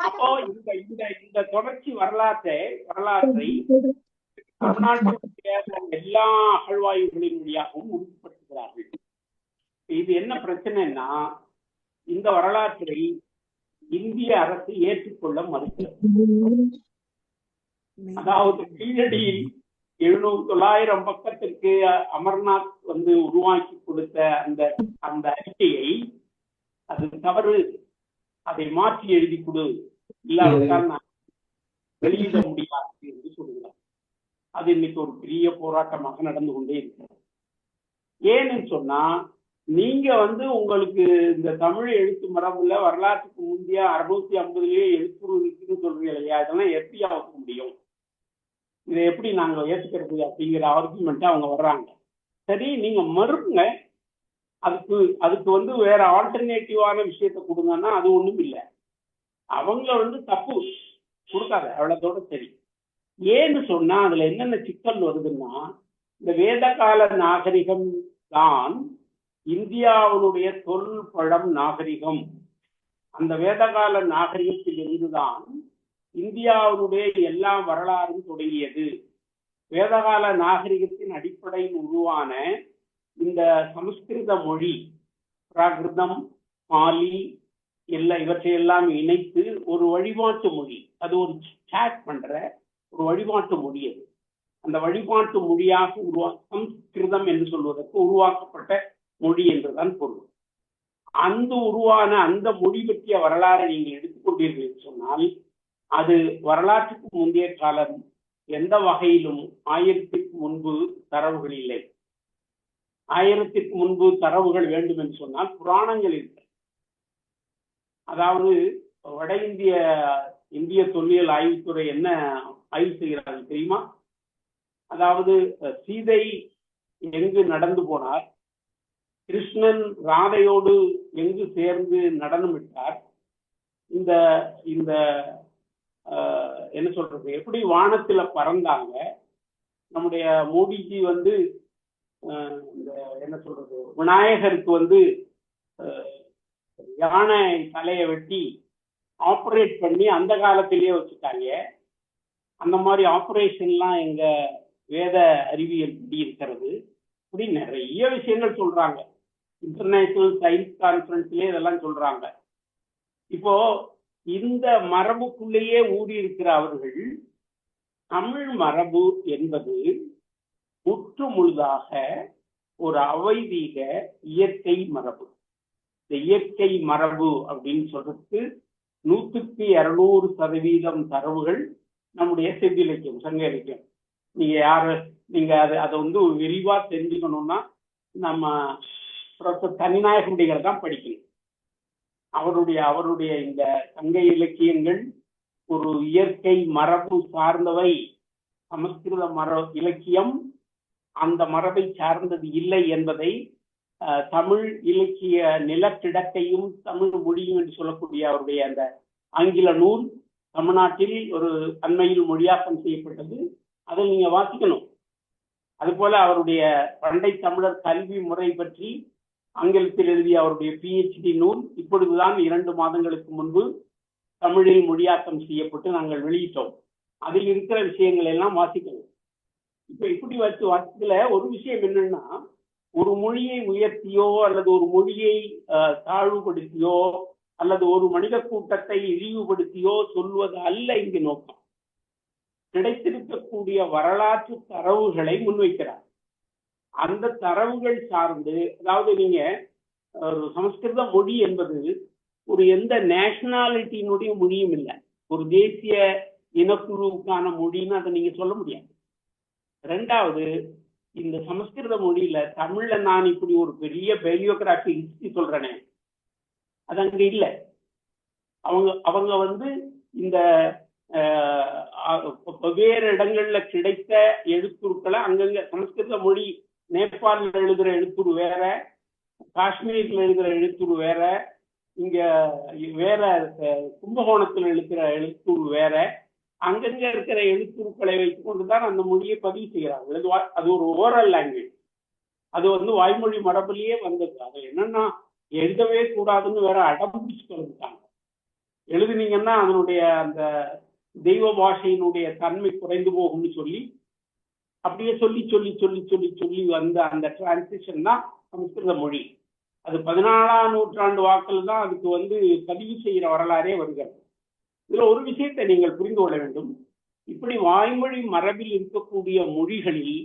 [SPEAKER 1] அப்போ இந்த தொடர்ச்சி வரலாற்றை தமிழ்நாட்டுடைய எல்லா அகழ்வாய்வுகளின் வழியாகவும் உறுதிப்படுத்துகிறார்கள். இது என்ன பிரச்சனைன்னா, இந்த வரலாற்றை இந்திய அரசு ஏற்றுக்கொள்ள மறுக்கிறது. அதாவது கீழடியில் 700-900 பக்கத்திற்கு அமர்நாத் உருவாக்கி கொடுத்த அந்த அறிக்கையை அது தவறு, அதை மாற்றி எழுதி கொடு, இல்லாவிட்டால் நான் வெளியிட முடியாது என்று சொல்கிறார். அது இன்னைக்கு ஒரு பெரிய போராட்டமாக நடந்து கொண்டே இருக்கிறது. ஏன்னு சொன்னா, நீங்க உங்களுக்கு இந்த தமிழ் எழுத்து மரபுல வரலாற்றுக்கு முந்தைய 650 எழுத்துரு இருக்குன்னு சொல்றீங்க இல்லையா, இதெல்லாம் எப்படி ஆக முடியும், இதை எப்படி நாங்க ஏற்றுக்கிறது அப்படிங்கிற ஆர்குமெண்ட் அவங்க வர்றாங்க. சரி, நீங்க மறுங்க, அதுக்கு வேற ஆல்டர்னேட்டிவான விஷயத்த கொடுங்கன்னா அது ஒண்ணும் இல்லை. அவங்க தப்பு கொடுக்காத, அவ்வளோதோட சரி. ஏன்னு சொன்னா அதுல என்னென்ன சிக்கல் வருதுன்னா, இந்த வேதகால நாகரிகம் தான் இந்தியாவுடைய தொல்பழம் நாகரிகம். அந்த வேதகால நாகரிகத்தில் இருந்துதான் இந்தியாவுடைய எல்லா வரலாறும் தொடங்கியது. வேதகால நாகரிகத்தின் அடிப்படையில் உருவான இந்த சமஸ்கிருத மொழி, பிராகிருதம், பாலி இவற்றையெல்லாம் இணைத்து ஒரு வழிபாட்டு மொழி, அது ஒரு சாட் பண்ற ஒரு வழிபாட்டு மொழி. அது அந்த வழிபாட்டு மொழியாக சம்ஸ்கிருதம் என்று சொல்வதற்கு உருவாக்கப்பட்ட மொழி என்றுதான் பொருள். உருவான அந்த மொழி பற்றிய வரலாறை நீங்கள் எடுத்துக்கொண்டீர்கள் என்று சொன்னால், அது வரலாற்றுக்கு முந்தைய காலம் எந்த வகையிலும் 1000க்கு முன்பு தரவுகள் இல்லை. 1000க்கு முன்பு தரவுகள் வேண்டும் என்று சொன்னால் புராணங்கள் இருக்கு. அதாவது வட இந்திய தொல்லியல் ஆய்வுத்துறை என்ன ஆய்வு செய்கிறார்கள் தெரியுமா? அதாவது சீதை எங்கு நடந்து போனார், கிருஷ்ணன் ராதையோடு எங்கு சேர்ந்து நடனமிட்டார், இந்த என்ன சொல்றது, எப்படி வானத்துல பறந்தாங்க, நம்முடைய மோடிஜி என்ன சொல்றது, விநாயகருக்கு யானை தலையை வெட்டி ஆப்ரேட் பண்ணி அந்த காலத்திலேயே வச்சுட்டாங்க. அந்த மாதிரி ஆப்ரேஷன்லாம் எங்க வேத அறிவியல் படி இருக்கிறது. இப்படி நிறைய விஷயங்கள் சொல்றாங்க. இன்டர்நேஷனல் சயின்ஸ் கான்ஃபரன்ஸ்லயே இதெல்லாம் சொல்றாங்க. இப்போ இந்த மரபுக்குள்ளேயே ஊறி இருக்கிற அவர்கள் தமிழ் மரபு என்பது முற்று முழுதாக ஒரு அவைதீக இயற்கை மரபு. இந்த இயற்கை மரபு அப்படின்னு சொல்றதுக்கு 100க்கு 200% தரவுகள் நம்முடைய செவ்விலக்கியம், சங்க இலக்கியம். நீங்க அதை விரிவா தெரிஞ்சுக்கணும்னா நம்ம தனிநாயகமுடிகளை தான் படிக்கணும். அவருடைய இந்த சங்க இலக்கியங்கள் ஒரு இயற்கை மரபு சார்ந்தவை. சமஸ்கிருத இலக்கியம் அந்த மரபை சார்ந்தது இல்லை என்பதை தமிழ் இலக்கிய நிலக்கிடக்கையும் தமிழ் மொழியும் என்று சொல்லக்கூடிய அவருடைய அந்த ஆங்கில நூல் தமிழ்நாட்டில் ஒரு அண்மையில் மொழியாக்கம் செய்யப்பட்டது. அதை நீங்க வாசிக்கணும். அதுபோல அவருடைய பண்டை தமிழர் கல்வி முறை பற்றி ஆங்கிலத்தில் எழுதிய அவருடைய PhD நூல் இப்பொழுதுதான் 2 மாதங்களுக்கு முன்பு தமிழில் மொழியாக்கம் செய்யப்பட்டு நாங்கள் வெளியிட்டோம். அதில் இருக்கிற விஷயங்கள் எல்லாம் வாசிக்கணும். இப்ப இப்படி வாசிக்கல ஒரு விஷயம் என்னன்னா, ஒரு மொழியை உயர்த்தியோ அல்லது ஒரு மொழியை தாழ்வுபடுத்தியோ அல்லது ஒரு மனித கூட்டத்தை இழிவுபடுத்தியோ சொல்வது அல்ல இங்கு நோக்கம். கிடைத்திருக்கக்கூடிய வரலாற்று தரவுகளை முன்வைக்கிறார். அந்த தரவுகள் சார்ந்து, அதாவது நீங்க சமஸ்கிருத மொழி என்பது ஒரு எந்த நேஷனாலிட்டியினுடைய மொழியும் இல்லை, ஒரு தேசிய இனக்குழுவுக்கான மொழின்னு அதை நீங்க சொல்ல முடியாது. ரெண்டாவது, இந்த சமஸ்கிருத மொழியில தமிழ்ல நான் இப்படி ஒரு பெரிய பைலியோகிராபி ஹிஸ்டரி சொல்றேனே, அது அங்க இல்லை. அவங்க இந்த வெவ்வேறு இடங்கள்ல கிடைத்த எழுத்துருக்களை அங்கங்க, சமஸ்கிருத மொழி நேபாளில் எழுதுற எழுத்துரு வேற, காஷ்மீர்ல எழுதுற எழுத்துரு வேற, இங்க வேற கும்பகோணத்தில் எழுதுற எழுத்துரு வேற, அங்கங்க இருக்கிற எழுத்துருக்களை வைத்துக் கொண்டுதான் அந்த மொழியை பதிவு செய்கிறார்கள். அது ஒரு ஓரல் லாங்குவேஜ், அது வாய்மொழி மரபிலேயே வந்தது. அது என்னன்னா எழுதவே கூடாதுன்னு வேற அடம்பிடிச்சு வந்துட்டாங்க. எழுதுனீங்கன்னா அதனுடைய அந்த தெய்வ பாஷையினுடைய தன்மை குறைந்து போகும்னு சொல்லி அப்படியே சொல்லி சொல்லி சொல்லி சொல்லி சொல்லி வந்த அந்த டிரான்சிஷன் தான் சமஸ்கிருத மொழி. அது 14ஆம் நூற்றாண்டு வாக்கில் தான் அதுக்கு பதிவு செய்கிற வரலாறே வருகிறது. இதுல ஒரு விஷயத்தை நீங்கள் புரிந்து கொள்ள வேண்டும். இப்படி வாய்மொழி மரபில் இருக்கக்கூடிய மொழிகளில்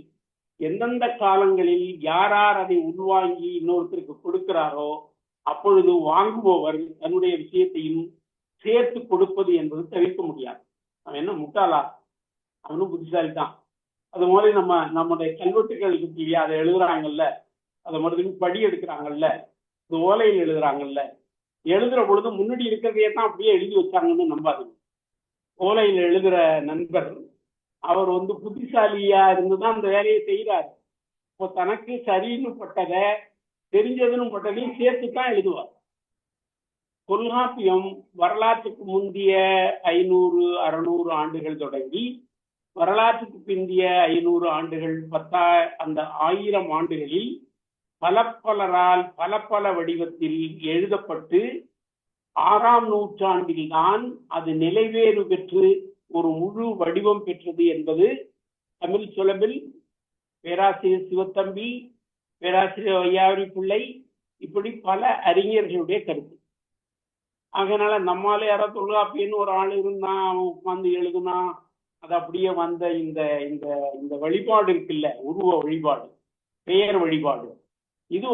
[SPEAKER 1] எந்தெந்த காலங்களில் யார் அதை உள்வாங்கி இன்னொருத்தருக்கு கொடுக்கிறாரோ அப்பொழுது வாங்குபவர் தன்னுடைய விஷயத்தையும் சேர்த்து கொடுப்பது என்பது தவிர்க்க முடியாது. அவன் என்ன முட்டாளா? அவனும் புத்திசாலி தான். அது மாதிரி நம்முடைய கல்வெட்டுகளுக்கு அதை எழுதுறாங்கல்ல, அதை மறுபடியும் படி எடுக்கிறாங்கல்ல, இது ஓலையில் எழுதுறாங்கல்ல, எழுதுற பொழுது முன்னாடி இருக்கிறதையே தான் அப்படியே எழுதி வச்சாங்கன்னு நம்பாதீங்க. ஓலையில் எழுதுற நண்பர் அவர் புத்திசாலியா இருந்துதான் அந்த வேலையை செய்யறாரு. இப்போ தனக்கு சரின்னு பட்டதை, தெரிஞ்சதுன்னு பட்டதையும் சேர்த்து தான் எழுதுவார். தொல்காப்பியம் வரலாற்றுக்கு முந்தைய 500-600 ஆண்டுகள் தொடங்கி வரலாற்றுக்கு பிந்திய 500 ஆண்டுகள், அந்த 1000 ஆண்டுகளில் பலரால் பல வடிவத்தில் எழுதப்பட்டு 6ஆம் நூற்றாண்டில் தான் அது நிலைவேறு பெற்று ஒரு முழு வடிவம் பெற்றது என்பது தமிழ் சொலபில் பேராசிரியர் சிவத்தம்பி, பேராசிரியர் வையாபுரி பிள்ளை, இப்படி பல அறிஞர்களுடைய கருத்து. அதனால நம்மால யாராவது தொல்காப்பியன்னு ஒரு ஆள் இருந்தான், அவன் உட்கார்ந்து எழுதுனா, அது அப்படியே வந்த இந்த இந்த இந்த வழிபாடு இருக்குல்ல, உருவ வழிபாடு, பெயர் வழிபாடு, இது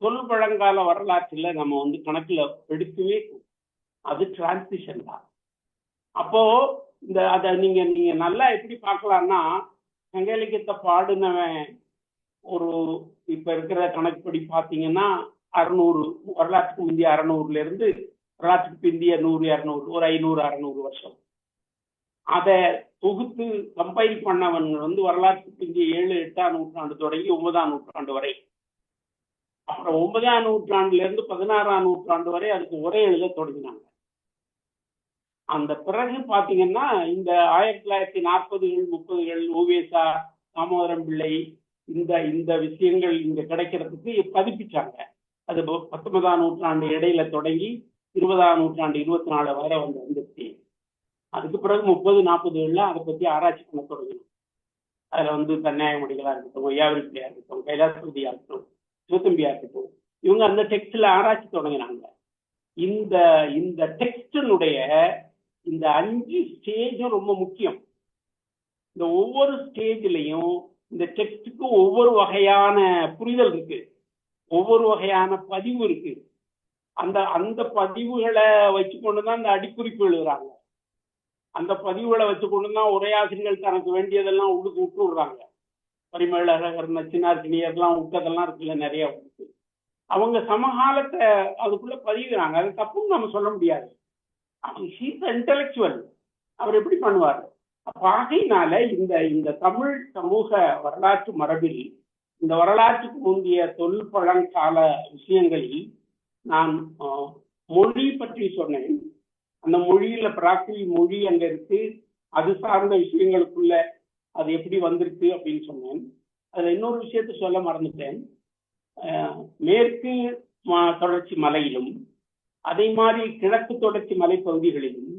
[SPEAKER 1] தொல் பழங்கால வரலாற்றுல நம்ம கணக்குல எடுக்கவே, அது டிரான்சிஷன் தான். அப்போ அதை நீங்க நல்லா எப்படி பார்க்கலாம்னா, சங்க இலக்கியத்தை பாடுனவன் ஒரு இப்ப இருக்கிற கணக்குப்படி பார்த்தீங்கன்னா 600, வரலாற்றுக்கு முந்தைய 600ல இருந்து வரலாற்றுக்கு பிந்திய 100-200, ஒரு 500-600 வருஷம் அதை தொகுத்து கம்பைல் பண்ணவன் வரலாற்றுக்கு பிந்திய 7-8ஆம் நூற்றாண்டு தொடங்கி 9ஆம் நூற்றாண்டு வரை. அப்புறம் 9ஆம் நூற்றாண்டுல இருந்து 16ஆம் நூற்றாண்டு வரை அதுக்கு உரை எழுத தொடங்கினாங்க. அந்த பிறகு பாத்தீங்கன்னா இந்த 1940கள் 30கள் ஓவேசா, தாமோதரம் பிள்ளை, இந்த விஷயங்கள் இங்க கிடைக்கிறதுக்கு பதிப்பிச்சாங்க. அது 19ஆம் நூற்றாண்டு இடையில தொடங்கி 20ஆம் நூற்றாண்டு 24 வரை வந்துச்சு. அதுக்கு பிறகு 30-40களில் அதை பத்தி ஆராய்ச்சி பண்ண தொடங்கணும். அதுல தன்னியாயமடிகளா இருக்கட்டும், வையாபுரி பிள்ளையா இருக்கட்டும், கைலாசபதியா இருக்கட்டும், சிவத்தம்பியா இருக்கட்டும், இவங்க அந்த டெக்ஸ்ட்ல ஆராய்ச்சி தொடங்கினாங்க. இந்த டெக்ஸ்டினுடைய இந்த 5 ஸ்டேஜும் ரொம்ப முக்கியம். இந்த ஒவ்வொரு ஸ்டேஜ்லையும் இந்த டெக்ஸ்டுக்கு ஒவ்வொரு வகையான புரிதல் இருக்கு, ஒவ்வொரு வகையான பதிவு இருக்கு. அந்த பதிவுகளை வச்சுக்கொண்டுதான் இந்த அடிக்குறிப்பு எழுதுறாங்க. அந்த பதிவுகளை வச்சுக்கொண்டுதான் உரையாசிரியர்கள் தனக்கு வேண்டியதெல்லாம் உள்ளுக்கு விட்டு விடுறாங்க. பரிமேலழகர், நச்சினார்கினியர்லாம் விட்டதெல்லாம் இருக்குல்ல, நிறைய இருக்கு. அவங்க சமகாலத்தை அதுக்குள்ள பதிவுறாங்க. அது தப்புன்னு நம்ம சொல்ல முடியாது. இன்டெலெக்சுவல், அவர் எப்படி பண்ணுவார்? ஆகையினால இந்த தமிழ் சமூக வரலாற்று மரபில் இந்த வரலாற்றுக்கு முந்தைய தொல் பழங்கால விஷயங்களில் நான் மொழி பற்றி சொன்னேன். அந்த மொழியில பிராகிரி மொழி அங்க இருக்கு, அது சார்ந்த விஷயங்களுக்குள்ள அது எப்படி வந்திருக்கு அப்படின்னு சொன்னேன். அதுல இன்னொரு விஷயத்த சொல்ல மறந்துட்டேன். மேற்கு தொடர்ச்சி மலையிலும் அதே மாதிரி கிழக்கு தொடர்ச்சி மலைப்பகுதிகளிலும்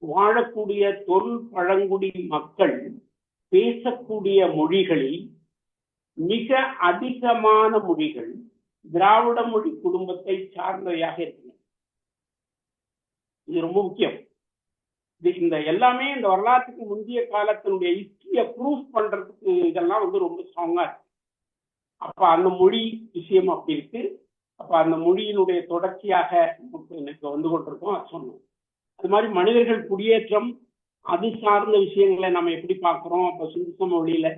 [SPEAKER 1] வாழக்கூடிய தொல் பழங்குடி மக்கள் பேசக்கூடிய மொழிகளில் மிக அதிகமான மொழிகள் திராவிட மொழி குடும்பத்தை சார்ந்தவையாக இருக்கின்றன. இது ரொம்ப முக்கியம். இந்த எல்லாமே இந்த வரலாற்றுக்கு முந்தைய காலத்தினுடைய ஹிஸ்டரியை ப்ரூஃப் பண்றதுக்கு இதெல்லாம் ரொம்ப ஸ்ட்ராங்கா இருக்கு. அப்ப அந்த மொழி விஷயம் அப்படி இருக்கு. அப்ப அந்த மொழியினுடைய தொடர்ச்சியாக எனக்கு கொண்டிருக்கோம் அது சொன்னோம். அது மாதிரி மனிதர்கள் குடியேற்றம் அது சார்ந்த விஷயங்களை நம்ம எப்படி பார்க்கிறோம். அப்ப சிந்து சமவெளியில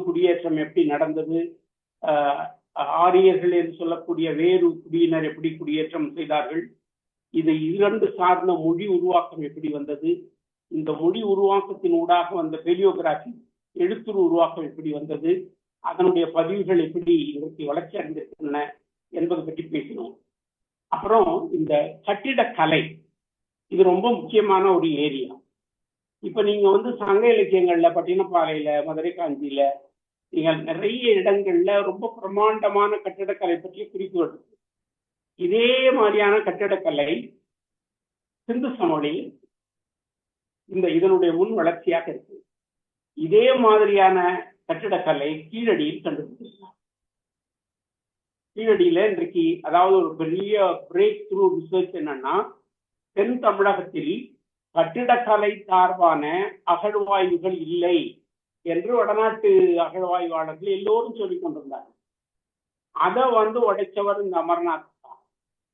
[SPEAKER 1] குடியேற்றம் எப்படி நடந்தது, ஆரியர்கள் என்று சொல்லக்கூடிய வேறு குடியினர் எப்படி குடியேற்றம் செய்தார்கள், இது இரண்டு சார்ந்த மொழி உருவாக்கம் எப்படி வந்தது, இந்த மொழி உருவாக்கத்தின் ஊடாக வந்த பெலியோகிராஃபி எழுத்துரு உருவாக்கம் எப்படி வந்தது, அதனுடைய பதிவுகள் எப்படி இன்றைக்கு வளர்ச்சி அடைந்திருக்கின்றன என்பதை பற்றி பேசினோம். அப்புறம் இந்த கட்டிடக்கலை இது ரொம்ப முக்கியமான ஒரு ஏரியா. இப்ப நீங்க சங்க இலக்கியங்கள்ல பட்டினப்பாலையில மதுரை காஞ்சியில நீங்கள் நிறைய இடங்கள்ல ரொம்ப பிரமாண்டமான கட்டிடக்கலை பற்றிய குறிப்புகள் இருக்கு. இதே மாதிரியான கட்டிடக்கலை சிந்து சமவெளியில் இதனுடைய முன் வளர்ச்சியாக இருக்கு. இதே மாதிரியான கட்டிடக்கலை கீழடியில் கண்டுபிடிச்சிருக்காங்க. கீழடியில இன்றைக்கு அதாவது ஒரு பெரிய பிரேக் த்ரூ ரிசர்ச் என்னன்னா, தென் தமிழகத்தில் கட்டிடக்கலை சார்பான அகழ்வாய்வுகள் இல்லை என்று வடநாட்டு அகழ்வாய்வாளர்கள் எல்லோரும் சொல்லிக் கொண்டிருந்தாங்க. அதை உடைச்சவர் இந்த அமர்நாத் தான்.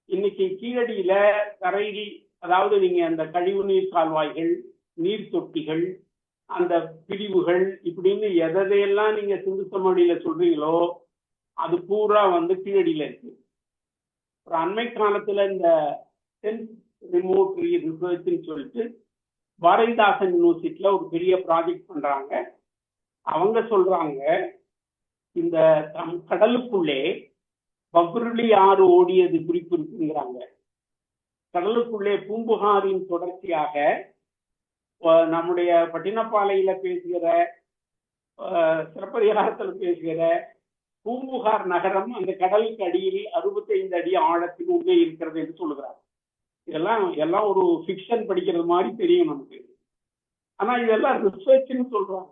[SPEAKER 1] இன்னைக்கு கீழடியில தரையில் அதாவது நீங்க அந்த கழிவுநீர் கால்வாய்கள், நீர் தொட்டிகள், அந்த பிரிவுகள் இப்படின்னு எதையெல்லாம் நீங்க சிந்து சமவெளியில சொல்றீங்களோ அது பூரா கீழடியில இருக்கு. ஒரு அண்மை காலத்துல இந்த ரிமோட் ரிசர்ச்னு சொல்லிட்டு பாரதிதாசன் யூனிவர்சிட்டியில ஒரு பெரிய ப்ராஜெக்ட் பண்றாங்க. அவங்க சொல்றாங்க இந்த கடலுக்குள்ளே பப்ருளி ஆறு ஓடியது குறிப்பு இருக்குங்கிறாங்க. கடலுக்குள்ளே பூம்புகாரின் தொடர்ச்சியாக நம்முடைய பட்டினப்பாலையில பேசுகிற சிறப்பதிகாரத்தில் பேசுகிற பூம்புகார் நகரம் அந்த கடலுக்கு அடியில் 65 அடி ஆழத்தில் உள்ளே இருக்கிறது என்று சொல்லுகிறார். இதெல்லாம் ஒரு ஃபிக்ஷன் படிக்கிறது மாதிரி தெரியும் நமக்கு. ஆனா இதெல்லாம் ரிசர்ச்னு சொல்றாங்க.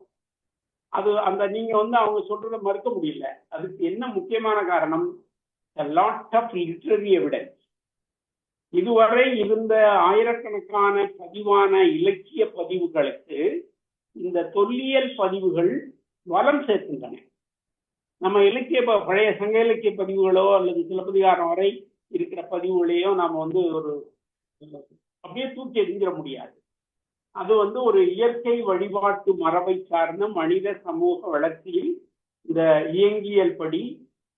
[SPEAKER 1] அது நீங்க அவங்க சொல்றதை மறுக்க முடியல. அதுக்கு என்ன முக்கியமான காரணம்? Lot of literary evidence. இதுவரை இருந்த ஆயிரக்கணக்கான பதிவான இலக்கிய பதிவுகளுக்கு இந்த தொல்லியல் பதிவுகள் வளம் சேர்க்கின்றன. நம்ம பழைய சங்க இலக்கிய பதிவுகளோ அல்லது சிலப்பதிகாரம் வரை இருக்கிற பதிவுகளையோ நாம ஒரு அப்படியே தூக்கி எறிஞ்சிட முடியாது. அது ஒரு இயற்கை வழிபாட்டு மரபை சார்ந்த மனித சமூக வளர்ச்சியில் இந்த இயங்கியல் படி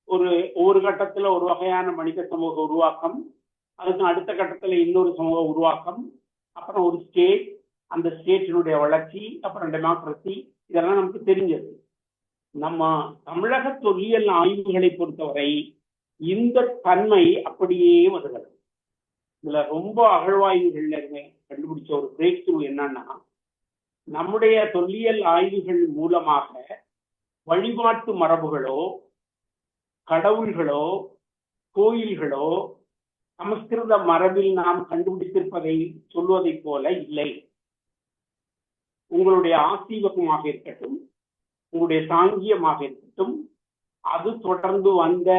[SPEAKER 1] ஒவ்வொரு கட்டத்துல ஒரு வகையான மனித சமூக உருவாக்கம், அதுக்கு அடுத்த கட்டத்துல இன்னொரு சமூக உருவாக்கம், அப்புறம் ஒரு ஸ்டேட், அந்த ஸ்டேட்டினுடைய வளர்ச்சி, அப்புறம் டெமோக்ரஸி, இதெல்லாம் நமக்கு தெரிஞ்சது. நம்ம தமிழக தொல்லியல் ஆய்வுகளை பொறுத்தவரை இந்த தன்மை அப்படியே வருகிறது. இதுல ரொம்ப அகழ்வாய்வுகள்ல கண்டுபிடிச்ச ஒரு பிரேக் த்ரூ என்னன்னா, நம்முடைய தொல்லியல் ஆய்வுகள் மூலமாக வழிபாட்டு மரபுகளோ கடவுள்களோ கோயில்களோ சமஸ்கிருத மரபில் நாம் கண்டுபிடித்திருப்பதை சொல்வதை போல இல்லை. உங்களுடைய ஆசீவகமாக இருக்கட்டும், உங்களுடைய சாங்கியமாக இருக்கட்டும், அது தொடர்ந்து வந்த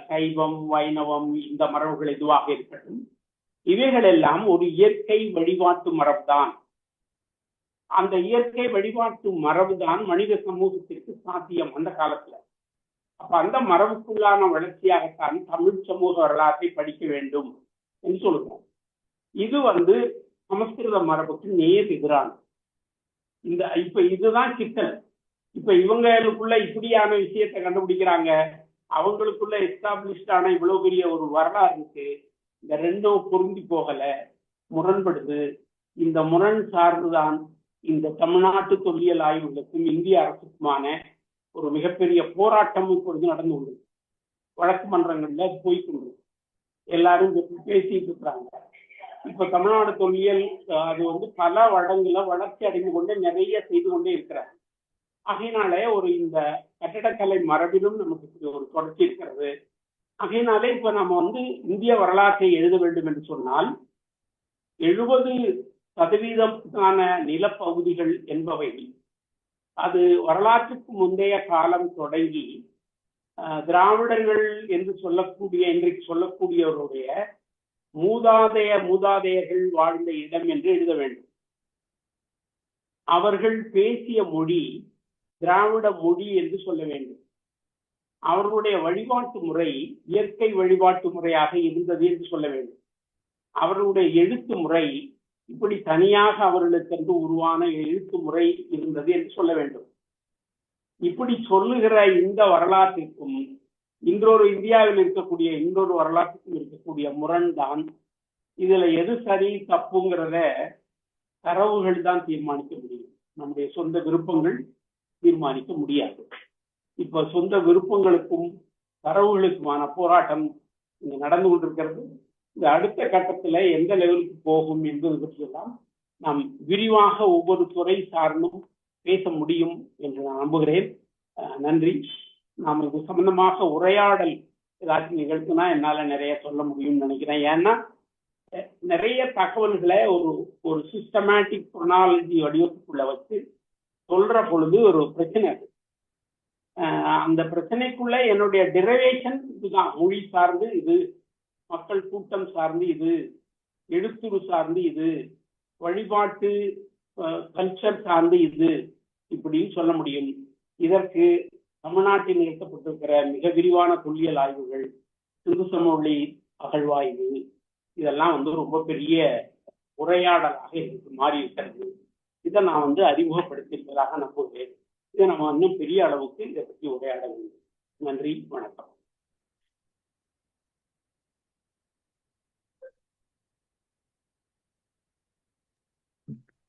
[SPEAKER 1] சைவம் வைணவம் இந்த மரபுகள் எதுவாக இருக்கட்டும், இவைகள் எல்லாம் ஒரு இயற்கை வழிபாட்டு மரபுதான். அந்த இயற்கை வழிபாட்டு மரபுதான் மனித சமூகத்திற்கு சாத்தியம் அந்த காலத்துல. அப்ப அந்த மரபுக்குள்ளான வளர்ச்சியாகத்தான் தமிழ் சமூக வரலாற்றை படிக்க வேண்டும் என்று சொல்லுவோம். இது சமஸ்கிருத மரபுக்கு நேர் எதிரான இப்ப இதுதான் சிக்கல். இப்ப இவங்களுக்குள்ள இப்படியான விஷயத்தை கண்டுபிடிக்கிறாங்க, அவங்களுக்குள்ள எஸ்டாப்ளிஷ்டான இவ்வளவு பெரிய ஒரு வரலாறு இருக்கு. இந்த ரெண்டும் பொருந்தி போகல, முரண்படுது. இந்த முரண் சார்ந்துதான் இந்த தமிழ்நாட்டு தொல்லியல் ஆய்வுகளுக்கும் இந்திய அரசுக்குமான ஒரு மிகப்பெரிய போராட்டம் இப்பொழுது நடந்து கொண்டு வழக்கு மன்றங்கள்ல போய்கொண்டு எல்லாரும் பேசிட்டு இருக்கிறாங்க. இப்ப தமிழ்நாடு தொல்லியல் அது பல வடங்குல வளர்ச்சி அடைந்து கொண்டு நிறைய செய்து கொண்டே இருக்கிறார். ஆகையினாலே இந்த கட்டடக்கலை மரபிலும் நமக்கு ஒரு தொடர்ச்சி இருக்கிறது. ஆகையினாலே இப்ப நம்ம இந்திய வரலாற்றை எழுத வேண்டும் என்று சொன்னால் 70% நிலப்பகுதிகள் என்பவை அது வரலாற்றுக்கு முந்தைய காலம் தொடங்கி திராவிடர்கள் என்று சொல்லக்கூடிய இன்றைக்கு சொல்லக்கூடியவருடைய மூதாதையர்கள் வாழ்ந்த இடம் என்று எழுத வேண்டும். அவர்கள் பேசிய மொழி திராவிட மொழி என்று சொல்ல வேண்டும். அவர்களுடைய வழிபாட்டு முறை இயற்கை வழிபாட்டு முறையாக இருந்தது என்று சொல்ல வேண்டும். அவர்களுடைய எழுத்து முறை இப்படி தனியாக அவர்களுக்கென்று உருவான எழுத்து முறை இருந்தது என்று சொல்ல வேண்டும். இப்படி சொல்லுகிற இந்த வரலாற்றிற்கும் இந்தியாவில் இருக்கக்கூடிய இன்னொரு வரலாற்றுக்கும் இருக்கக்கூடிய முரண்தான். இதுல எது சரி தப்புங்கிறத தரவுகள் தான் தீர்மானிக்க முடியும். நம்முடைய சொந்த விருப்பங்கள் தீர்மானிக்க முடியாது. இப்ப சொந்த விருப்பங்களுக்கும் தரவுகளுக்குமான போராட்டம் இங்க நடந்து கொண்டிருக்கிறது. இந்த அடுத்த கட்டத்துல எந்த லெவலுக்கு போகும் என்பது பற்றியெல்லாம் நாம் விரிவாக ஒவ்வொரு துறை சார்ந்தும் பேச முடியும் என்று நான் நம்புகிறேன். நன்றி. நாம் இது சம்பந்தமாக உரையாடல் ஏதாச்சும் நிகழ்த்துனா என்னால நிறைய சொல்ல முடியும்னு நினைக்கிறேன். ஏன்னா நிறைய தகவல்களை ஒரு சிஸ்டமேட்டிக் குரோனாலஜி வடிவத்துக்குள்ள வச்சு சொல்ற பொழுது ஒரு பிரச்சனை அது. அந்த பிரச்சனைக்குள்ள என்னுடைய டிரைவேஷன் இதுதான். மொழி சார்ந்து இது, மக்கள் கூட்டம் சார்ந்து இது, எழுத்துரு சார்ந்து இது, வழிபாட்டு கல்ச்சர் சார்ந்து இது, இப்படின்னு சொல்ல முடியும். இதற்கு தமிழ்நாட்டில் நிகழ்த்தப்பட்டிருக்கிற மிக விரிவான தொல்லியல் ஆய்வுகள், சிந்து சமவெளி அகழ்வாய்வு, இதெல்லாம் ரொம்ப பெரிய உரையாடலாக எனக்கு மாறி இருக்கிறது. இதை நான் அறிமுகப்படுத்தியிருப்பதாக நம்புகிறேன். இதை நம்ம இன்னும் பெரிய அளவுக்கு இதை பற்றி உரையாட வேண்டும். நன்றி, வணக்கம்.